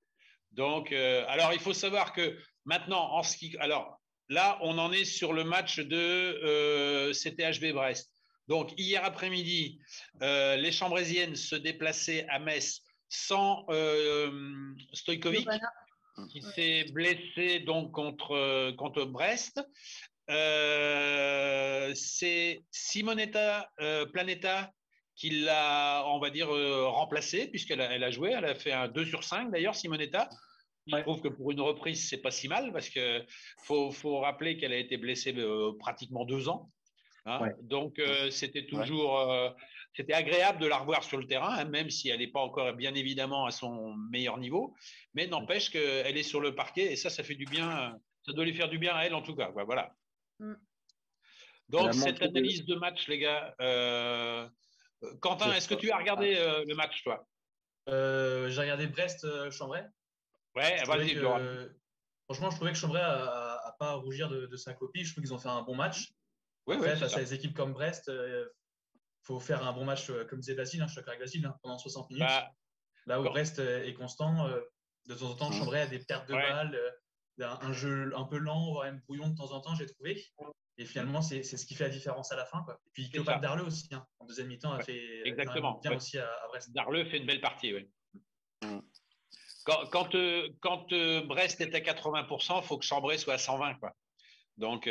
Donc, alors, il faut savoir que maintenant, alors, là, on en est sur le match de CTHB Brest. Donc, hier après-midi, les Chambrésiennes se déplaçaient à Metz sans Stojkovic, qui s'est blessé donc contre Brest. C'est Simonetta Planeta qui l'a, on va dire, remplacé, puisqu'elle a joué. Elle a fait un 2 sur 5 d'ailleurs, Simonetta. Je trouve que pour une reprise, c'est pas si mal, parce qu'il faut rappeler qu'elle a été blessée pratiquement 2 ans. Donc, c'était toujours c'était agréable de la revoir sur le terrain, même si elle n'est pas encore bien évidemment à son meilleur niveau. Mais n'empêche qu'elle est sur le parquet et ça fait du bien. Ça doit lui faire du bien à elle en tout cas. Voilà. Donc, cette analyse de match, les gars. Quentin, est-ce que tu as regardé le match, toi? J'ai regardé Brest-Chambray. Ouais, vas-y. Franchement, je trouvais que Chambray n'a pas à rougir de sa copie. Je trouve qu'ils ont fait un bon match. Après, face à des équipes comme Brest, faut faire un bon match, comme disait Basile, je suis d'accord avec Basile, pendant 60 minutes. Là où Brest est constant, de temps en temps, Chambray a des pertes de balles, un jeu un peu lent, voire même brouillon de temps en temps, j'ai trouvé. Et finalement, c'est ce qui fait la différence à la fin, quoi. Et puis, Cléopâtre Darleux aussi, en deuxième mi-temps, a fait exactement bien aussi à Brest. Darleux fait une belle partie, oui. Quand Brest est à 80%, il faut que Chambray soit à 120, quoi. Donc,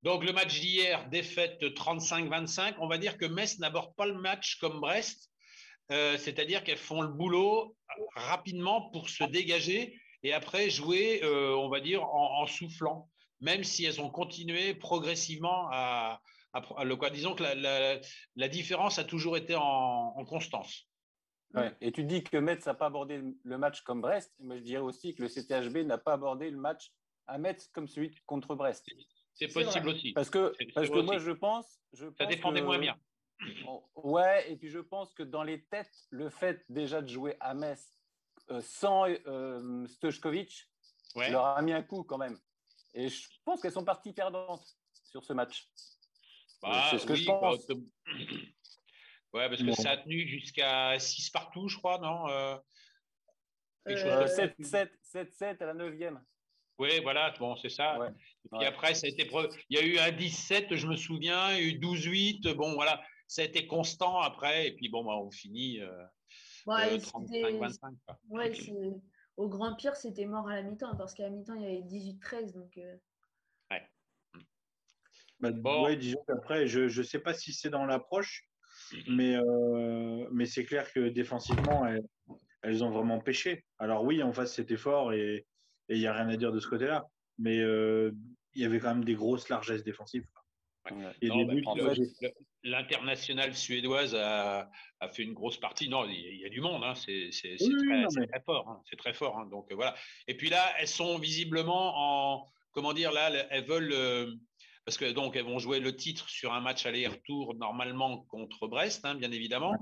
donc le match d'hier, défaite 35-25. On va dire que Metz n'aborde pas le match comme Brest, c'est-à-dire qu'elles font le boulot rapidement pour se dégager et après jouer, on va dire, en soufflant, même si elles ont continué progressivement disons que la différence a toujours été en constance. Ouais. Et tu dis que Metz n'a pas abordé le match comme Brest, mais je dirais aussi que le CTHB n'a pas abordé le match à Metz comme celui contre Brest. C'est possible aussi. Parce que moi, je pense ça défendait moins bien. Ouais, et puis je pense que dans les têtes, le fait déjà de jouer à Metz sans Stojkovic leur a mis un coup quand même. Et je pense qu'elles sont parties perdantes sur ce match. C'est ce que je pense. Ouais, parce que ça a tenu jusqu'à 6 partout, je crois, non 7-7 à la 9e. Oui, voilà, bon, c'est ça. Ouais. Et puis après, ça a été il y a eu un 17, je me souviens, il y a eu 12-8. Bon, voilà, ça a été constant après. Et puis, bon, on finit 35-25. Ouais, au grand pire, c'était mort à la mi-temps, parce qu'à la mi-temps, il y avait 18-13. Donc, ouais, disons qu'après, je ne sais pas si c'est dans l'approche, mais c'est clair que défensivement, elles ont vraiment pêché. Alors oui, en face, c'était fort et il n'y a rien à dire de ce côté-là, mais il y avait quand même des grosses largesses défensives. Et l'internationale suédoise a fait une grosse partie. Non, il y a du monde, hein. C'est très fort. Hein. C'est très fort. Hein. Donc voilà. Et puis là, elles sont visiblement comment dire, là, elles veulent. Parce que donc elles vont jouer le titre sur un match aller-retour normalement contre Brest, hein, bien évidemment.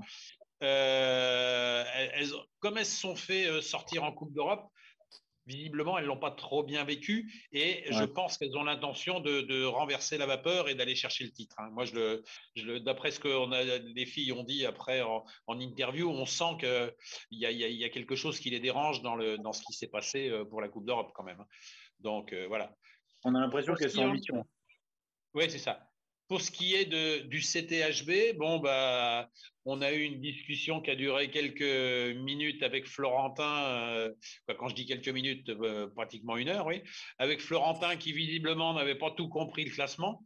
Comme elles se sont fait sortir en Coupe d'Europe, visiblement, elles ne l'ont pas trop bien vécu et je pense qu'elles ont l'intention de renverser la vapeur et d'aller chercher le titre. Hein. Moi, d'après ce que les filles ont dit après en interview, on sent qu'il y a quelque chose qui les dérange dans ce qui s'est passé pour la Coupe d'Europe quand même. Donc, voilà. On a l'impression qu'elles sont en mission. Oui, c'est ça. Pour ce qui est du CTHB, bon, on a eu une discussion qui a duré quelques minutes avec Florentin. Quand je dis quelques minutes, pratiquement 1 heure, oui. Avec Florentin qui visiblement n'avait pas tout compris le classement,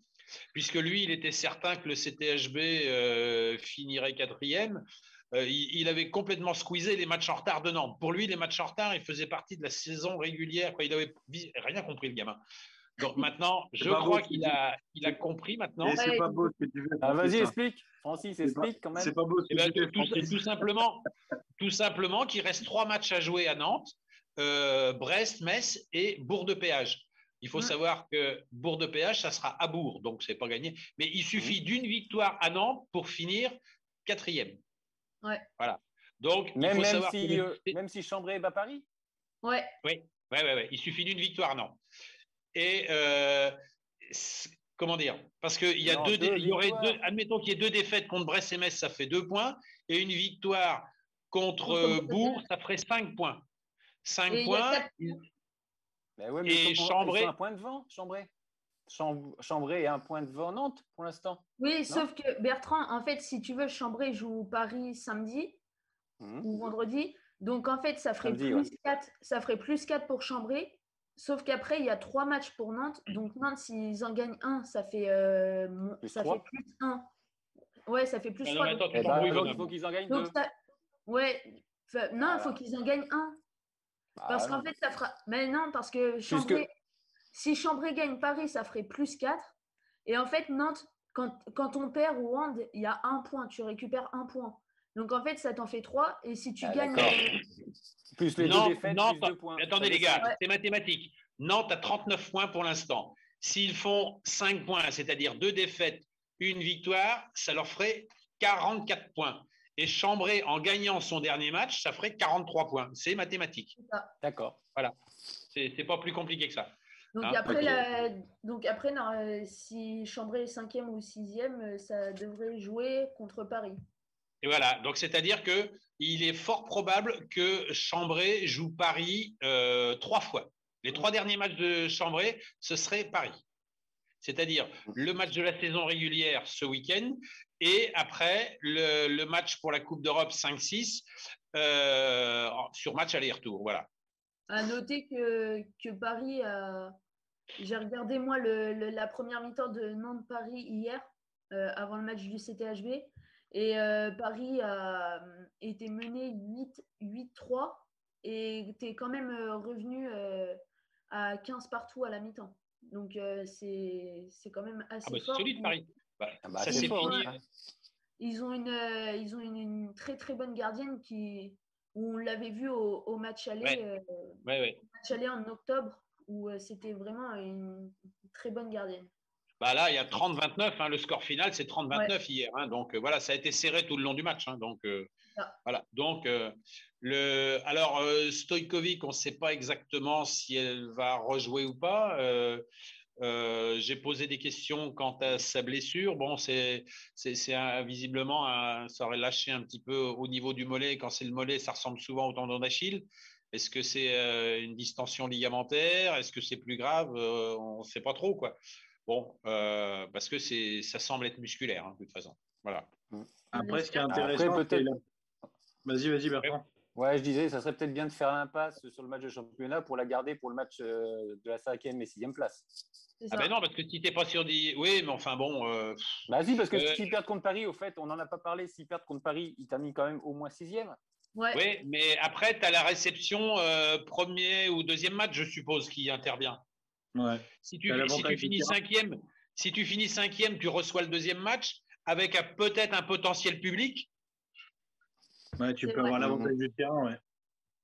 puisque lui, il était certain que le CTHB finirait 4e. Il avait complètement squeezé les matchs en retard de Nantes. Pour lui, les matchs en retard, ils faisaient partie de la saison régulière. Il n'avait rien compris, le gamin. Donc maintenant, je crois qu'il a compris maintenant. C'est pas beau ce que tu veux. Vas-y, explique. Francis, explique quand même. C'est pas beau ce que tu fais. Tout simplement qu'il reste 3 matchs à jouer à Nantes, Brest, Metz et Bourg-de-Péage. Il faut savoir que Bourg-de-Péage, ça sera à Bourg, donc c'est pas gagné. Mais il suffit d'une victoire à Nantes pour finir 4e. Ouais. Voilà. Donc, même si Chambray bat Paris. Ouais. Oui. Il suffit d'une victoire, non. Et comment dire, parce qu'il y a il y aurait admettons qu'il y ait 2 défaites contre Brest et Metz, ça fait 2 points, et une victoire contre Bourg, ça ferait 5 points. 5 points. Et Chambray. Ils ont un point devant, Chambray. Chambray est un point devant Nantes pour l'instant. Oui, sauf que Bertrand, en fait, si tu veux, Chambray joue Paris samedi ou vendredi. Donc en fait, ça ferait plus 4 pour Chambray. Sauf qu'après, il y a 3 matchs pour Nantes. Donc, Nantes, s'ils en gagnent 1, ça fait plus 1. Ouais, ça fait plus 3. Donc, il faut qu'ils en gagnent 2. Ouais. Non, il faut qu'ils en gagnent 1. Parce qu'en fait, ça fera… Mais non, parce que si Chambray gagne Paris, ça ferait plus 4. Et en fait, Nantes, quand on perd au hand, il y a 1 point. Tu récupères 1 point. Donc, en fait, ça t'en fait 3. Et si tu gagnes… Plus les 2 défaites, plus 2 points. Attendez les gars, c'est mathématique. Nantes a 39 points pour l'instant. S'ils font 5 points, c'est-à-dire 2 défaites, 1 victoire, ça leur ferait 44 points. Et Chambray, en gagnant son dernier match, ça ferait 43 points. C'est mathématique. D'accord. Voilà. C'est pas plus compliqué que ça. Donc, après, si Chambray est 5e ou 6e, ça devrait jouer contre Paris. Et voilà, donc c'est-à-dire qu'il est fort probable que Chambray joue Paris 3 fois. Les 3 derniers matchs de Chambray, ce serait Paris. C'est-à-dire le match de la saison régulière ce week-end et après le match pour la Coupe d'Europe 5-6 sur match aller-retour. Voilà. À noter que Paris a. J'ai regardé, moi, la première mi-temps de Nantes-Paris hier, avant le match du CTHB. Et Paris a été mené 8-3 et était quand même revenu à 15 partout à la mi-temps. Donc, c'est quand même assez fort. C'est solide, Paris. Ça, c'est fini. Ils ont une très, très bonne gardienne où on l'avait vu au match aller, match aller en octobre, où c'était vraiment une très bonne gardienne. Là, il y a 30-29. Hein, le score final, c'est 30-29 hier. Hein, donc, voilà, ça a été serré tout le long du match. Hein, donc, voilà. Donc, alors, Stojkovic, on ne sait pas exactement si elle va rejouer ou pas. J'ai posé des questions quant à sa blessure. Bon, c'est visiblement, ça aurait lâché un petit peu au niveau du mollet. Quand c'est le mollet, ça ressemble souvent au tendon d'Achille. Est-ce que c'est une distension ligamentaire? Est-ce que c'est plus grave? On ne sait pas trop, quoi. Bon, parce que ça semble être musculaire, hein, de toute façon. Voilà. Après, ce qui est intéressant, Vas-y, Bertrand. Ouais, je disais, ça serait peut-être bien de faire l'impasse sur le match de championnat pour la garder pour le match de la 5e et 6e place. Non, parce que si t'es pas sûr d'y... Oui, mais enfin bon... Si, parce que s'ils perdent contre Paris, au fait, on n'en a pas parlé, s'ils perdent contre Paris, ils terminent quand même au moins 6e. Ouais. Oui, mais après, tu as la réception premier ou deuxième match, je suppose, qui intervient. Ouais. Si tu finis 5e, tu reçois le deuxième match avec peut-être un potentiel public. Ouais, tu peux avoir l'avantage du terrain, ouais.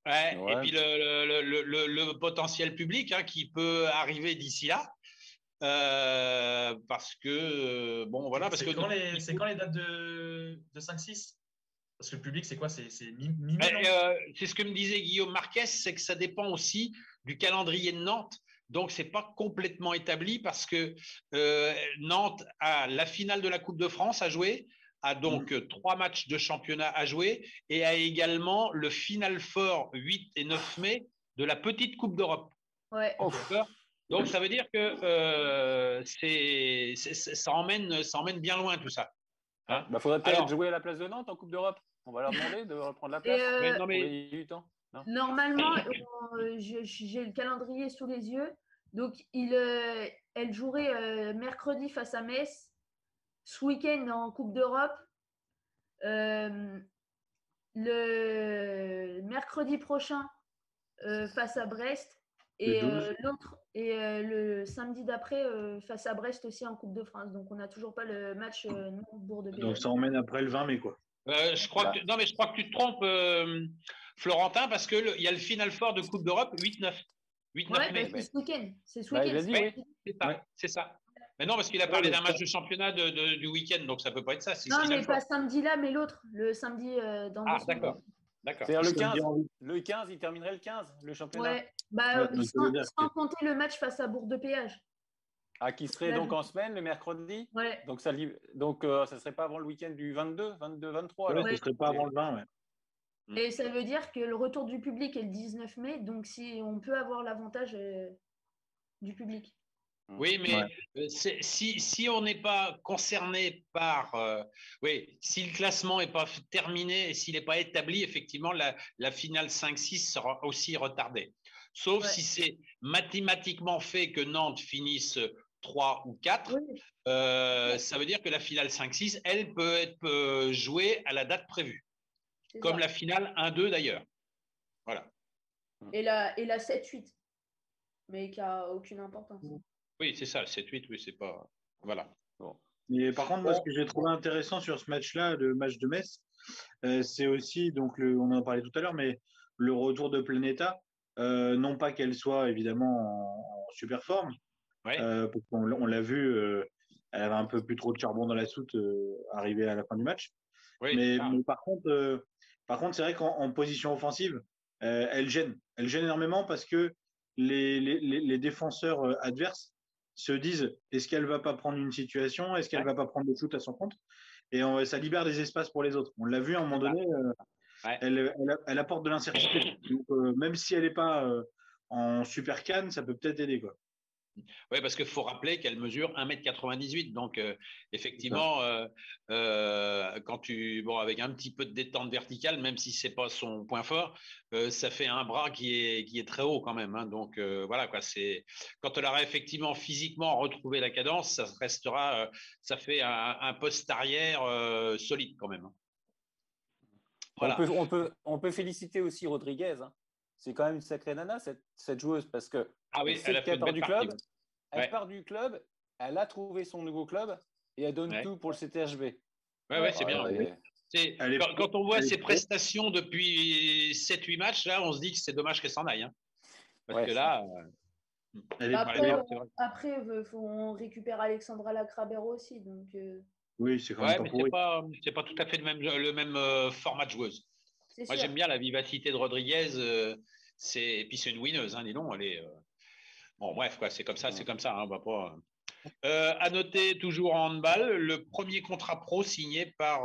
Ouais. Et puis le potentiel public qui peut arriver d'ici là. Parce que, bon, voilà. C'est quand les dates de 5-6? Parce que le public, c'est quoi? C'est mi-mai? C'est ce que me disait Guillaume Marquez, c'est que ça dépend aussi du calendrier de Nantes. Donc, ce n'est pas complètement établi parce que Nantes a la finale de la Coupe de France à jouer, a donc 3 matchs de championnat à jouer et a également le Final Four 8 et 9 mai de la petite Coupe d'Europe. Ouais. Donc, ça veut dire que ça emmène bien loin tout ça. Hein, faudrait peut-être jouer à la place de Nantes en Coupe d'Europe. On va leur demander de reprendre la place. Normalement, j'ai le calendrier sous les yeux. Donc, elle jouerait mercredi face à Metz, ce week-end en Coupe d'Europe, le mercredi prochain face à Brest et le samedi d'après face à Brest aussi en Coupe de France. Donc, on n'a toujours pas le match Nantes-Bourg-de-Péage. Donc, ça emmène après le 20 mai, quoi. Je crois que tu te trompes, Florentin, parce qu'il y a le Final Four de Coupe d'Europe 8-9. 8-9 mai. C'est ce week-end. C'est ce week-end. C'est ça. Mais non, parce qu'il a parlé d'un match de championnat du week-end, donc ça ne peut pas être ça. Non, mais pas samedi là, mais l'autre, le samedi dans 2 semaines. D'accord. C'est-à-dire le 15, il terminerait le 15, le championnat. Sans compter le match face à Bourg-de-Péage. Qui serait donc en semaine, le mercredi. Ouais. Donc, ça ne serait pas avant le week-end du 22, 23. Ça ne serait pas avant le 20, ouais. Et ça veut dire que le retour du public est le 19 mai, donc si on peut avoir l'avantage du public. Oui, mais si on n'est pas concerné par... si le classement n'est pas terminé et s'il n'est pas établi, effectivement, la finale 5-6 sera aussi retardée. Sauf si c'est mathématiquement fait que Nantes finisse 3 ou 4, ça veut dire que la finale 5-6, elle peut être jouée à la date prévue. Comme la finale 1-2 d'ailleurs. Voilà. Et la 7-8, mais qui n'a aucune importance. Oui, c'est ça, le 7-8, oui, c'est pas... Voilà. Bon. Et par contre, moi, ce que j'ai trouvé intéressant sur ce match-là, le match de Metz, c'est aussi, donc on en a parlé tout à l'heure, mais le retour de Planeta, non pas qu'elle soit évidemment en super forme, parce qu'on l'a vu, elle avait un peu plus trop de charbon dans la soute arrivé à la fin du match. Oui, mais par contre, c'est vrai qu'en position offensive, elle gêne énormément parce que les défenseurs adverses se disent est-ce qu'elle va pas prendre une situation, est-ce qu'elle va pas prendre le shoot à son compte, et ça libère des espaces pour les autres. On l'a vu à un moment donné, elle apporte de l'incertitude. Donc même si elle n'est pas en super canne, ça peut peut-être aider, quoi. Oui, parce qu'il faut rappeler qu'elle mesure 1,98 m. Donc, effectivement, avec un petit peu de détente verticale, même si ce n'est pas son point fort, ça fait un bras qui est très haut quand même. Hein. Donc, voilà, quoi. Quand elle aura effectivement physiquement retrouvé la cadence, ça restera, ça fait un poste arrière solide quand même. Hein. Voilà. On peut féliciter aussi Rodriguez. Hein. C'est quand même une sacrée nana, cette joueuse, parce que elle part du club. Elle part du club, elle a trouvé son nouveau club et elle donne tout pour le CTHB. Oui, c'est bien. Quand on voit ses prestations depuis 7-8 matchs, là, on se dit que c'est dommage qu'elle s'en aille. Hein. Parce que là. Après, on récupère Alexandra Lacrabert aussi. Donc, oui, c'est quand même c'est pas tout à fait le même format de joueuse. Moi, j'aime bien la vivacité de Rodriguez. Et puis, c'est une winneuse. Hein, dis donc, elle est. Bon, bref, quoi, c'est comme ça. Hein, on va pas. À noter, toujours en handball, le premier contrat pro signé par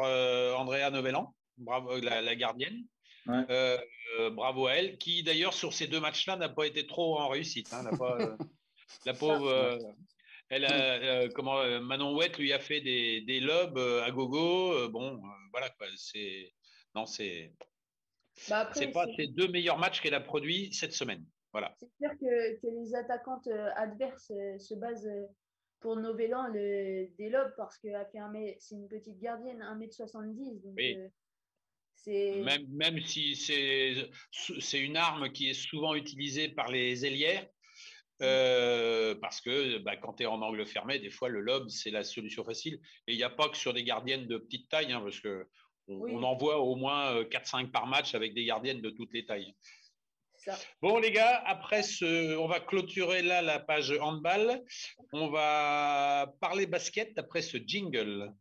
Andrea Novellan, bravo, la gardienne. Ouais. Bravo à elle, qui d'ailleurs, sur ces 2 matchs-là, n'a pas été trop en réussite. Hein, la pauvre. Manon Ouette lui a fait des lobes à gogo. Voilà, quoi. C'est pas ses 2 meilleurs matchs qu'elle a produits cette semaine. Voilà. C'est sûr que les attaquantes adverses se basent pour Novellan des lobes parce que c'est une petite gardienne, 1,70 m. Donc, oui. Même si c'est une arme qui est souvent utilisée par les ailières, parce que quand tu es en angle fermé, des fois le lob, c'est la solution facile. Et il n'y a pas que sur des gardiennes de petite taille, hein, parce qu'on en voit au moins 4-5 par match avec des gardiennes de toutes les tailles. Ça. Bon les gars, après on va clôturer là la page handball. On va parler basket après ce jingle.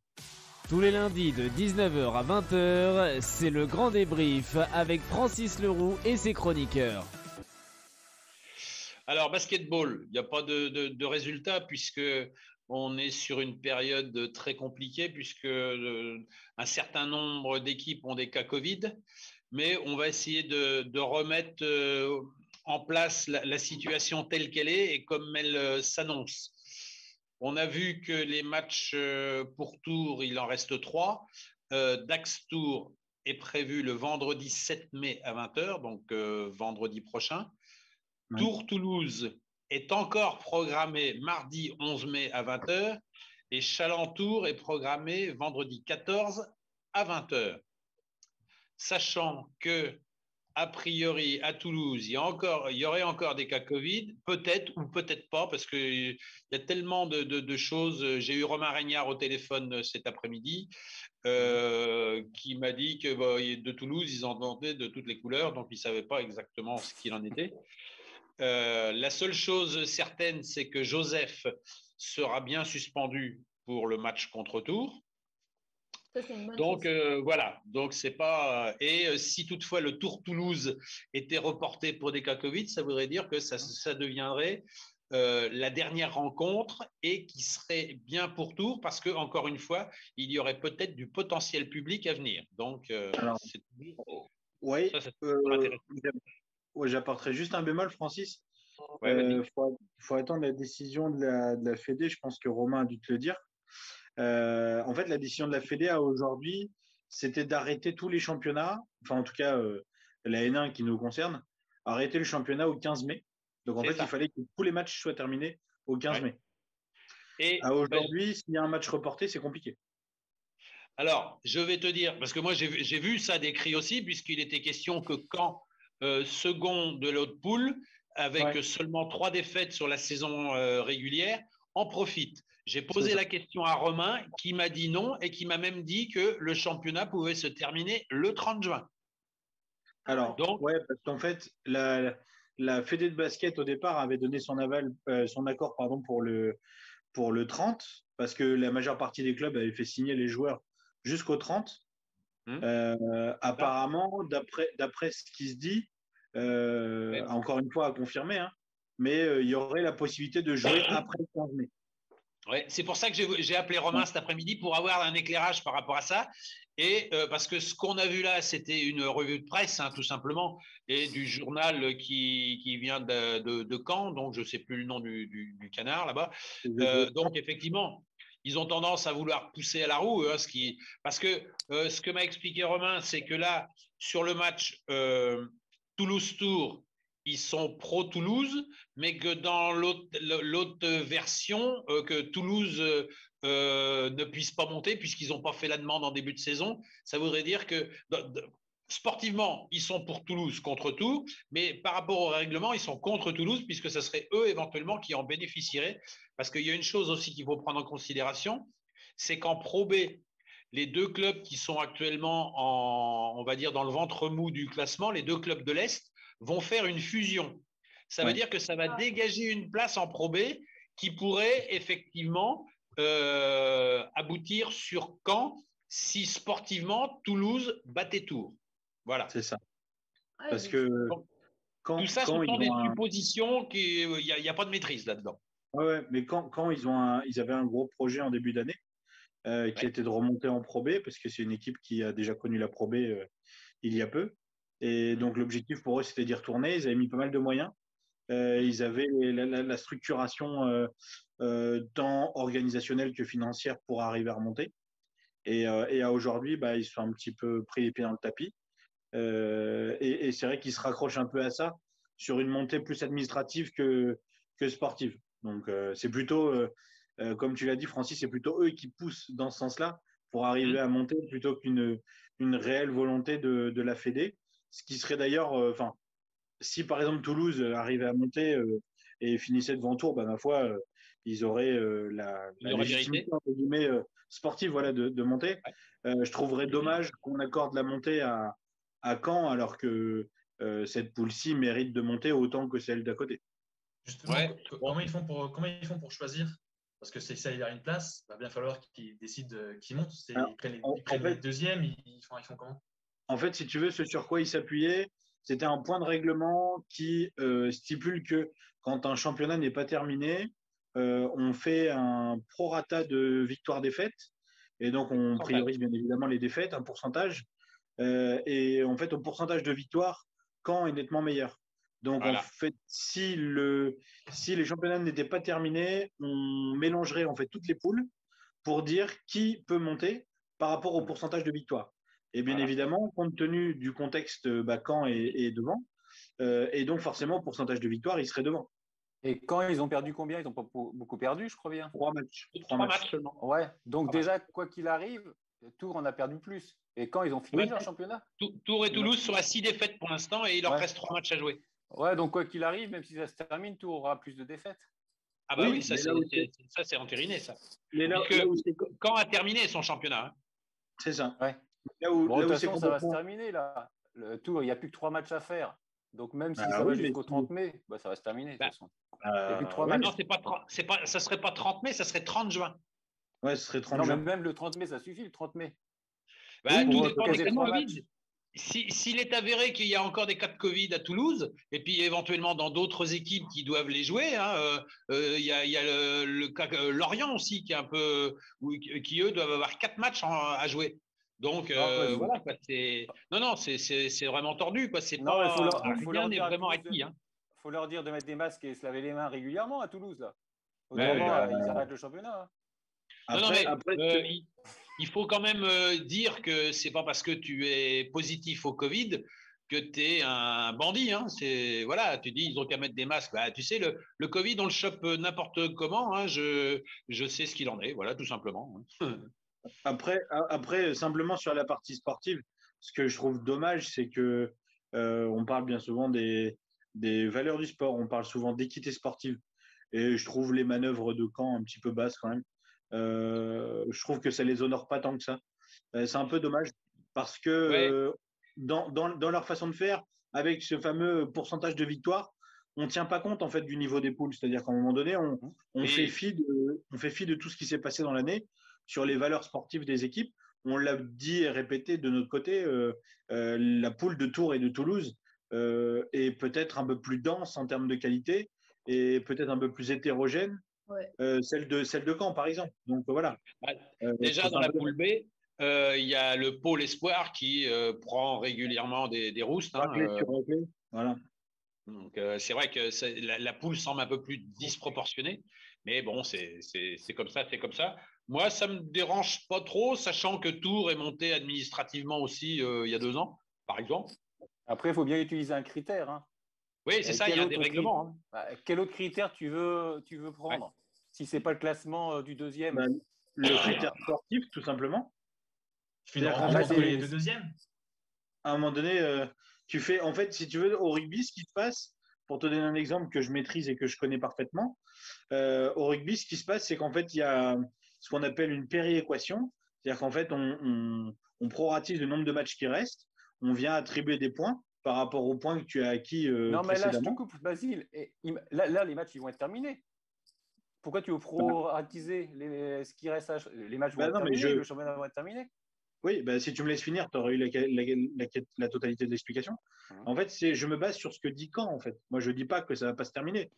Tous les lundis de 19h à 20h, c'est le grand débrief avec Francis Leroux et ses chroniqueurs. Alors basketball, il n'y a pas de résultat puisque on est sur une période très compliquée puisque un certain nombre d'équipes ont des cas Covid. Mais on va essayer de remettre en place la situation telle qu'elle est et comme elle s'annonce. On a vu que les matchs pour Tours, il en reste 3. Dax Tours est prévu le vendredi 7 mai à 20h, donc vendredi prochain. Ouais. Tours-Toulouse est encore programmé mardi 11 mai à 20h et Châlons-Tours est programmé vendredi 14 à 20h. Sachant que, a priori, à Toulouse, il y aurait encore des cas Covid, peut-être ou peut-être pas, parce qu'il y a tellement de choses. J'ai eu Romain Régnard au téléphone cet après-midi, qui m'a dit que de Toulouse, ils en demandaient de toutes les couleurs, donc ils ne savaient pas exactement ce qu'il en était. La seule chose certaine, c'est que Joseph sera bien suspendu pour le match contre Tours. Donc voilà, donc c'est pas. Et si toutefois le Tour Toulouse était reporté pour des cas Covid, ça voudrait dire que ça deviendrait la dernière rencontre et qui serait bien pour Tours parce que encore une fois, il y aurait peut-être du potentiel public à venir. Donc oui, j'apporterai juste un bémol, Francis. Faut attendre la décision de la Fédé. Je pense que Romain a dû te le dire. En fait, la décision de la Fédé aujourd'hui, c'était d'arrêter tous les championnats, enfin en tout cas la N1 qui nous concerne, arrêter le championnat au 15 mai. Donc en fait, il fallait que tous les matchs soient terminés au 15 mai. Et aujourd'hui, s'il y a un match reporté, c'est compliqué. Alors, je vais te dire, parce que moi j'ai vu ça décrit aussi, puisqu'il était question que quand second de l'autre poule, avec seulement 3 défaites sur la saison régulière, en profite. J'ai posé la question à Romain qui m'a dit non et qui m'a même dit que le championnat pouvait se terminer le 30 juin. Alors, parce qu'en fait, la Fédé de basket au départ avait donné son accord pour le 30 parce que la majeure partie des clubs avaient fait signer les joueurs jusqu'au 30. Apparemment, d'après ce qui se dit, encore une fois à confirmer, hein, mais il y aurait la possibilité de jouer après le 15 mai. Ouais, c'est pour ça que j'ai appelé Romain cet après-midi pour avoir un éclairage par rapport à ça. Et parce que ce qu'on a vu là, c'était une revue de presse, hein, tout simplement, et du journal qui vient de Caen, donc je ne sais plus le nom du canard là-bas. Donc effectivement, ils ont tendance à vouloir pousser à la roue, hein, parce que ce que m'a expliqué Romain, c'est que là, sur le match Toulouse-Tours, ils sont pro-Toulouse, mais que dans l'autre version, que Toulouse ne puisse pas monter puisqu'ils n'ont pas fait la demande en début de saison, ça voudrait dire que sportivement, ils sont pour Toulouse contre Tours, mais par rapport au règlement, ils sont contre Toulouse puisque ce serait eux éventuellement qui en bénéficieraient. Parce qu'il y a une chose aussi qu'il faut prendre en considération, c'est qu'en Pro B, les deux clubs qui sont actuellement on va dire, dans le ventre mou du classement, les deux clubs de l'Est, vont faire une fusion. Ça veut dire que ça va dégager une place en Pro B qui pourrait effectivement aboutir sur Caen si sportivement Toulouse battait Tours. Voilà. C'est ça. Parce que tout ça, ce sont des suppositions, il n'y a pas de maîtrise là-dedans. Ouais, mais quand ils avaient un gros projet en début d'année qui était de remonter en Pro B, parce que c'est une équipe qui a déjà connu la Pro B il y a peu. Et donc, l'objectif pour eux, c'était d'y retourner. Ils avaient mis pas mal de moyens. Ils avaient la structuration tant organisationnelle que financière pour arriver à remonter. Et à aujourd'hui, ils sont un petit peu pris les pieds dans le tapis. Et c'est vrai qu'ils se raccrochent un peu à ça sur une montée plus administrative que sportive. Donc, c'est plutôt, comme tu l'as dit, Francis, c'est plutôt eux qui poussent dans ce sens-là pour arriver à monter plutôt qu'une réelle volonté de la Fédé. Ce qui serait d'ailleurs, si par exemple Toulouse arrivait à monter et finissait devant Tours, ma foi, ils auraient la légitimité entre guillemets, sportive de monter. Je trouverais dommage qu'on accorde la montée à Caen alors que cette poule-ci mérite de monter autant que celle d'à côté. Justement, comment ils font pour choisir? Parce que ça, il y a une place, il va bien falloir qu'ils décident qui montent. Ils prennent les deuxièmes, ils font comment? En fait, si tu veux, ce sur quoi ils s'appuyaient, c'était un point de règlement qui stipule que quand un championnat n'est pas terminé, on fait un prorata de victoire-défaite. Et donc, on priorise bien évidemment les défaites, un pourcentage. Et en fait, au pourcentage de victoire, Caen est nettement meilleur. Donc, en fait, si les championnats n'étaient pas terminés, on mélangerait en fait toutes les poules pour dire qui peut monter par rapport au pourcentage de victoire. Et bien évidemment, compte tenu du contexte, Caen est devant. Et donc, forcément, au pourcentage de victoire, il serait devant. Et quand ils ont perdu combien? Ils n'ont pas beaucoup perdu, je crois bien. 3 matchs. 3 matchs seulement. Ouais, donc déjà, quoi qu'il arrive, Tours en a perdu plus. Et quand ils ont fini leur championnat? Tours et Toulouse sont à 6 défaites pour l'instant et il leur reste 3 matchs à jouer. Ouais, donc quoi qu'il arrive, même si ça se termine, Tours aura plus de défaites. Ah oui, ça c'est entériné, ça. Caen a terminé son championnat. Hein. C'est ça. Ouais. De toute façon, ça va se terminer là. Le Tour, il n'y a plus que 3 matchs à faire. Donc même si ça va jusqu'au 30 mai, ça va se terminer de toute façon. Il n'y a plus que 3 matchs. Non, ça ne serait pas 30 mai, ça serait 30 juin. Ouais, ce serait 30 juin. Non, mais même le 30 mai, ça suffit, le 30 mai. Tout dépend des cas de Covid. S'il est avéré qu'il y a encore des cas de Covid à Toulouse, et puis éventuellement dans d'autres équipes qui doivent les jouer, il y a le cas Lorient aussi qui est un peu, qui eux doivent avoir 4 matchs à jouer. Donc voilà, c'est vraiment tordu, quoi. C'est pas rien n'est vraiment acquis. Il faut leur dire de mettre des masques et se laver les mains régulièrement à Toulouse là. Autrement, ils arrêtent le championnat. Il faut quand même dire que c'est pas parce que tu es positif au Covid que tu es un bandit. Hein. Voilà, tu dis ils ont qu'à mettre des masques. Tu sais, le Covid, on le chope n'importe comment. Hein. Je sais ce qu'il en est, voilà, tout simplement. Après, simplement sur la partie sportive, ce que je trouve dommage, c'est que on parle bien souvent des valeurs du sport, on parle souvent d'équité sportive. Et je trouve les manœuvres de Caen un petit peu basses quand même. Je trouve que ça les honore pas tant que ça. C'est un peu dommage parce que dans leur façon de faire, avec ce fameux pourcentage de victoire, on ne tient pas compte en fait du niveau des poules. C'est-à-dire qu'à un moment donné, on fait fi de tout ce qui s'est passé dans l'année sur les valeurs sportives des équipes. On l'a dit et répété de notre côté, la poule de Tours et de Toulouse est peut-être un peu plus dense en termes de qualité et peut-être un peu plus hétérogène celle de Caen, par exemple. Donc voilà. Déjà, dans la poule B, il y a le pôle espoir qui prend régulièrement des roustes. Voilà. Donc, c'est vrai que la poule semble un peu plus disproportionnée, mais bon, c'est comme ça, c'est comme ça. Moi, ça me dérange pas trop, sachant que Tours est monté administrativement aussi il y a 2 ans, par exemple. Après, il faut bien utiliser un critère. Hein. Oui, c'est ça, il y a des règlements. Quel autre critère tu veux prendre si ce n'est pas le classement du deuxième? Le critère sportif, tout simplement. Tu fais une rencontre entre les deux deuxièmes. À un moment donné, tu fais, en fait, si tu veux, au rugby, ce qui se passe, pour te donner un exemple que je maîtrise et que je connais parfaitement, au rugby, ce qui se passe, c'est qu'en fait, il y a ce qu'on appelle une péréquation. C'est-à-dire qu'en fait, on proratise le nombre de matchs qui restent, on vient attribuer des points par rapport aux points que tu as acquis non, mais là, je te précédemment. coupe, Basile. Là, les matchs, ils vont être terminés. Pourquoi tu veux proratiser ce qui reste les matchs vont être terminés, le championnat va être terminé. Oui, si tu me laisses finir, tu aurais eu la totalité de l'explication. En fait, je me base sur ce que dit Caen, en fait. Moi, je ne dis pas que ça ne va pas se terminer.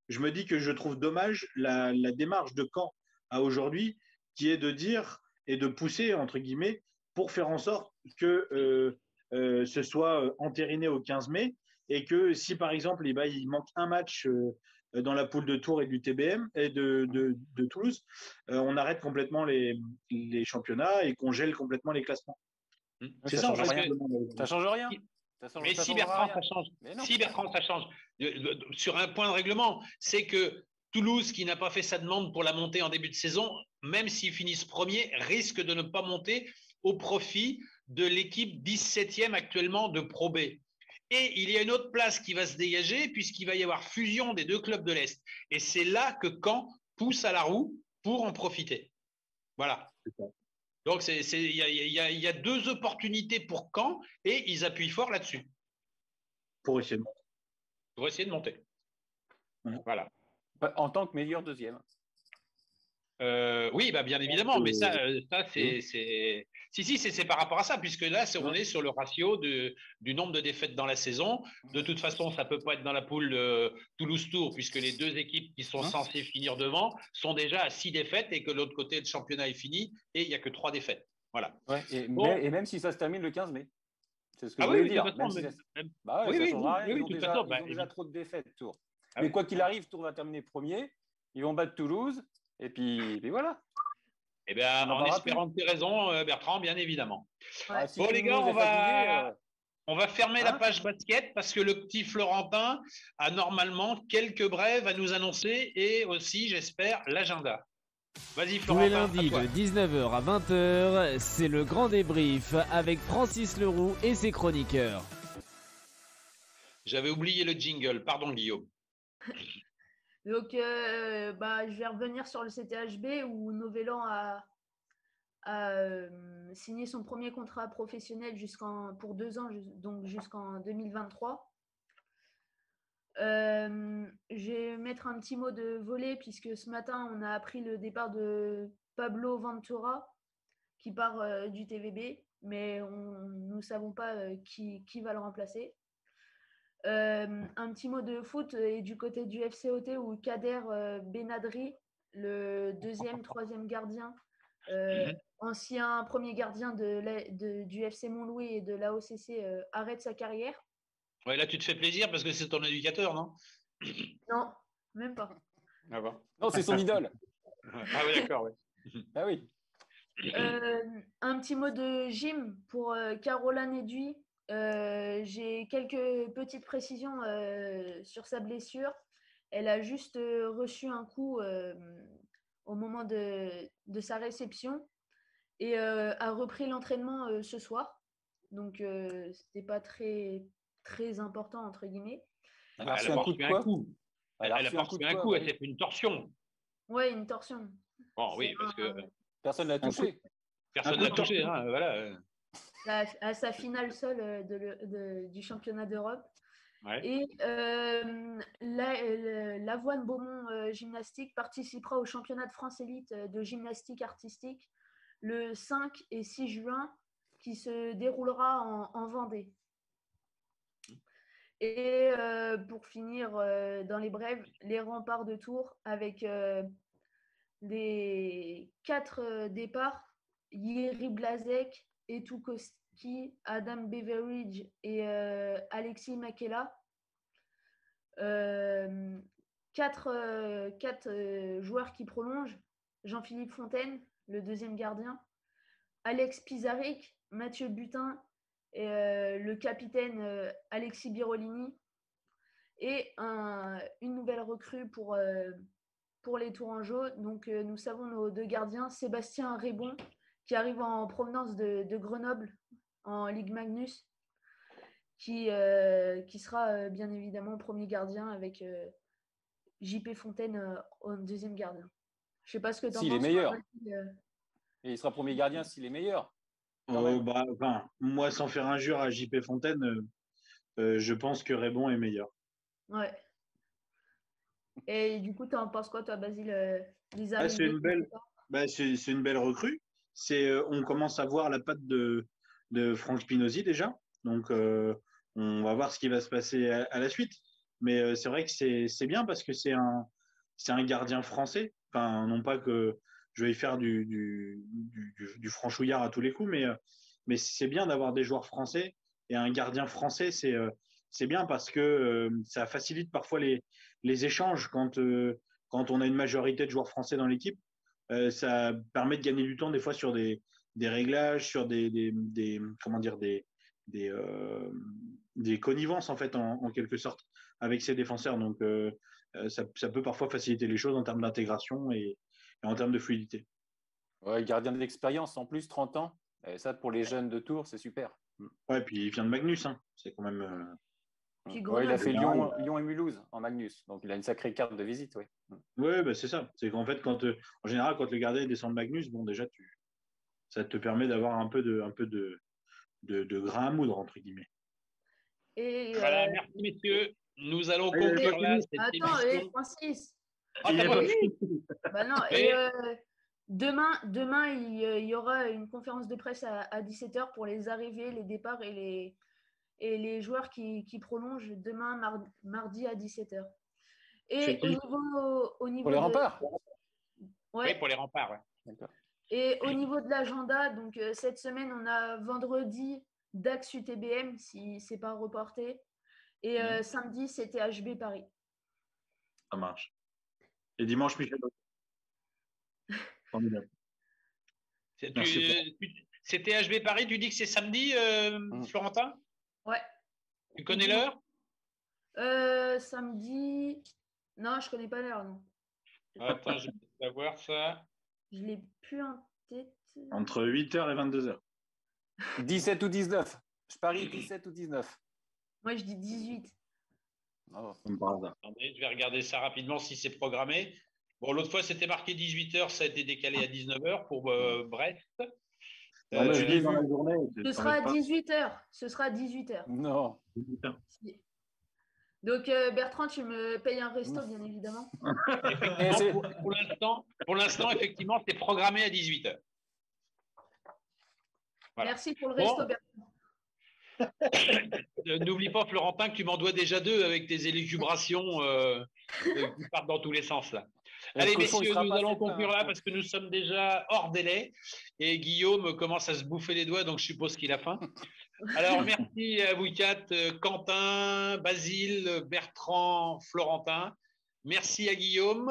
Je me dis que je trouve dommage la démarche de Caen à aujourd'hui, qui est de dire et de pousser, entre guillemets, pour faire en sorte que ce soit entériné au 15 mai et que si, par exemple, il manque un match dans la poule de Tours et du TBM et de Toulouse, on arrête complètement les championnats et qu'on gèle complètement les classements. C'est ça, ça change rien. Mais si Bertrand, ça change. Si Bertrand, ça change. Sur un point de règlement, c'est que Toulouse, qui n'a pas fait sa demande pour la montée en début de saison, même s'ils finissent premier, risque de ne pas monter au profit de l'équipe 17e actuellement de Pro B. Et il y a une autre place qui va se dégager puisqu'il va y avoir fusion des 2 clubs de l'Est. Et c'est là que Caen pousse à la roue pour en profiter. Voilà. Donc, il y a 2 opportunités pour Caen et ils appuient fort là-dessus. Pour essayer de monter. Pour essayer de monter. Voilà. En tant que meilleur deuxième. Oui, bien évidemment, mais ça c'est. Si, c'est par rapport à ça, puisque là, on est sur le ratio du nombre de défaites dans la saison. De toute façon, ça ne peut pas être dans la poule Toulouse-Tours, puisque les 2 équipes qui sont censées finir devant sont déjà à 6 défaites et que l'autre côté, le championnat est fini et il n'y a que 3 défaites. Voilà. Ouais, et même si ça se termine le 15 mai. C'est ce que je voulais dire. Ça ne changera rien. Ils ont déjà trop de défaites, Tours. Mais quoi qu'il arrive, Tours va terminer premier. Ils vont battre Toulouse. Et puis voilà. Eh bien, en espérant que tu as raison, Bertrand, bien évidemment. Bon, les gars, on va fermer la page basket parce que le petit Florentin a normalement quelques brèves à nous annoncer et aussi, j'espère, l'agenda. Vas-y, Florentin. Tous les lundis de 19h à 20h, c'est le grand débrief avec Francis Leroux et ses chroniqueurs. J'avais oublié le jingle. Pardon, Guillaume. Donc, je vais revenir sur le CTHB où Novellan a signé son premier contrat professionnel pour 2 ans, donc jusqu'en 2023. Je vais mettre un petit mot de volley puisque ce matin, on a appris le départ de Pablo Ventura qui part du TVB, mais nous ne savons pas qui va le remplacer. Un petit mot de foot et du côté du FCOT où Kader Benadri, le 2e, 3e gardien, ancien premier gardien du FC Montlouis et de l'AOCC, arrête sa carrière. Ouais, là, tu te fais plaisir parce que c'est ton éducateur, non? Non, même pas. Ah bon. Non, c'est son idole. Ah oui, d'accord. Ouais. Ah oui. Un petit mot de gym pour Caroline Eduy. J'ai quelques petites précisions sur sa blessure. Elle a juste reçu un coup au moment de sa réception et a repris l'entraînement ce soir. Donc, c'était pas très, très important, entre guillemets. Elle a pas reçu un coup. Elle a pas reçu un coup, elle s'est fait une torsion. Oui, une torsion. Bon, oui, parce que personne ne l'a touché. Personne ne l'a touché, hein, voilà. À sa finale seule du championnat d'Europe. Ouais. Et l'Avoine Beaumont Gymnastique participera au championnat de France élite de gymnastique artistique le 5 et 6 juin qui se déroulera en Vendée. Et pour finir dans les brèves, les remparts de Tours avec les 4 départs, Jiří Blazek, Etu Koski, Adam Beveridge et Alexis Makela. 4 joueurs qui prolongent. Jean-Philippe Fontaine, le deuxième gardien. Alex Pizarrik, Mathieu Butin et le capitaine Alexis Birolini. Et une nouvelle recrue pour les Tourangeaux. Donc, nous savons nos 2 gardiens, Sébastien Rébon, qui arrive en provenance de Grenoble en Ligue Magnus, qui sera bien évidemment premier gardien avec JP Fontaine en deuxième gardien. Je ne sais pas ce que tu en penses. S'il est meilleur. Et il sera premier gardien s'il est meilleur. Moi, sans faire injure à JP Fontaine, je pense que Rébon est meilleur. Ouais. Et du coup, tu en penses quoi, toi, Basile, c'est une belle recrue. On commence à voir la patte de Franck Spinozzi déjà. Donc, on va voir ce qui va se passer à la suite. Mais c'est vrai que c'est bien parce que c'est un gardien français. Enfin, non pas que je vais faire du franchouillard à tous les coups, mais c'est bien d'avoir des joueurs français et un gardien français, c'est bien parce que ça facilite parfois les échanges quand on a une majorité de joueurs français dans l'équipe. Ça permet de gagner du temps des fois sur des réglages, sur des connivences en fait en quelque sorte avec ces défenseurs. Donc ça peut parfois faciliter les choses en termes d'intégration et en termes de fluidité. Ouais, gardien d'expérience en plus, 30 ans. Et ça, pour les jeunes de Tours, c'est super. Ouais, puis il vient de Magnus. Hein. C'est quand même. Ouais, il a fait Lyon et Mulhouse en Magnus. Donc, il a une sacrée carte de visite. Oui, bah, c'est ça. C'est qu'en fait, en général, quand le gardien descend de Magnus, bon, déjà, ça te permet d'avoir un peu de grain à moudre, entre guillemets. Et, voilà, merci, messieurs. Nous allons conclure là cette émission. Francis. Ah, t'as pas fini? Bah non, et demain, il y aura une conférence de presse à 17h pour les arrivées, les départs et les joueurs qui prolongent demain, mardi à 17h. Et au niveau pour les remparts. Ouais. Oui, pour les remparts. Ouais. D'accord. Et au niveau de l'agenda, donc cette semaine, on a vendredi Dax UTBM, si c'est pas reporté. Et samedi, c'était HB Paris. Ça marche. Et dimanche, Michel. C'était HB Paris, tu dis que c'est samedi, Florentin? Ouais. Tu connais l'heure? Samedi. Non, je connais pas l'heure, non. Attends, je vais savoir ça. Je l'ai plus en tête. Entre 8h et 22h. 17 ou 19. Je parie 17 ou 19. Moi, je dis 18. Oh. Attendez, je vais regarder ça rapidement si c'est programmé. Bon, l'autre fois, c'était marqué 18h, ça a été décalé à 19h pour Brest. Je l'ai vu. Ce sera à 18h. Ce sera à 18h. Non. Donc, Bertrand, tu me payes un resto, bien évidemment. Pour l'instant, effectivement, c'est programmé à 18h. Voilà. Merci pour le resto, Bertrand. N'oublie pas, Florentin, que tu m'en dois déjà 2 avec tes élucubrations qui partent dans tous les sens. Là. Allez, messieurs, nous allons conclure là parce que nous sommes déjà hors délai et Guillaume commence à se bouffer les doigts, donc je suppose qu'il a faim. Alors, merci à vous 4, Quentin, Basile, Bertrand, Florentin. Merci à Guillaume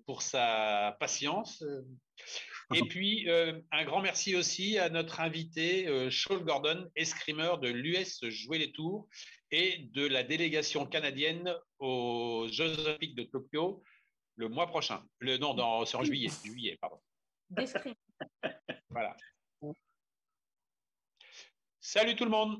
pour sa patience. Et puis, un grand merci aussi à notre invité, Shaul Gordon, escrimeur de l'US Jouer les Tours et de la délégation canadienne aux Jeux Olympiques de Tokyo le mois prochain. C'est en juillet, pardon. D'escrime. Voilà. Salut tout le monde.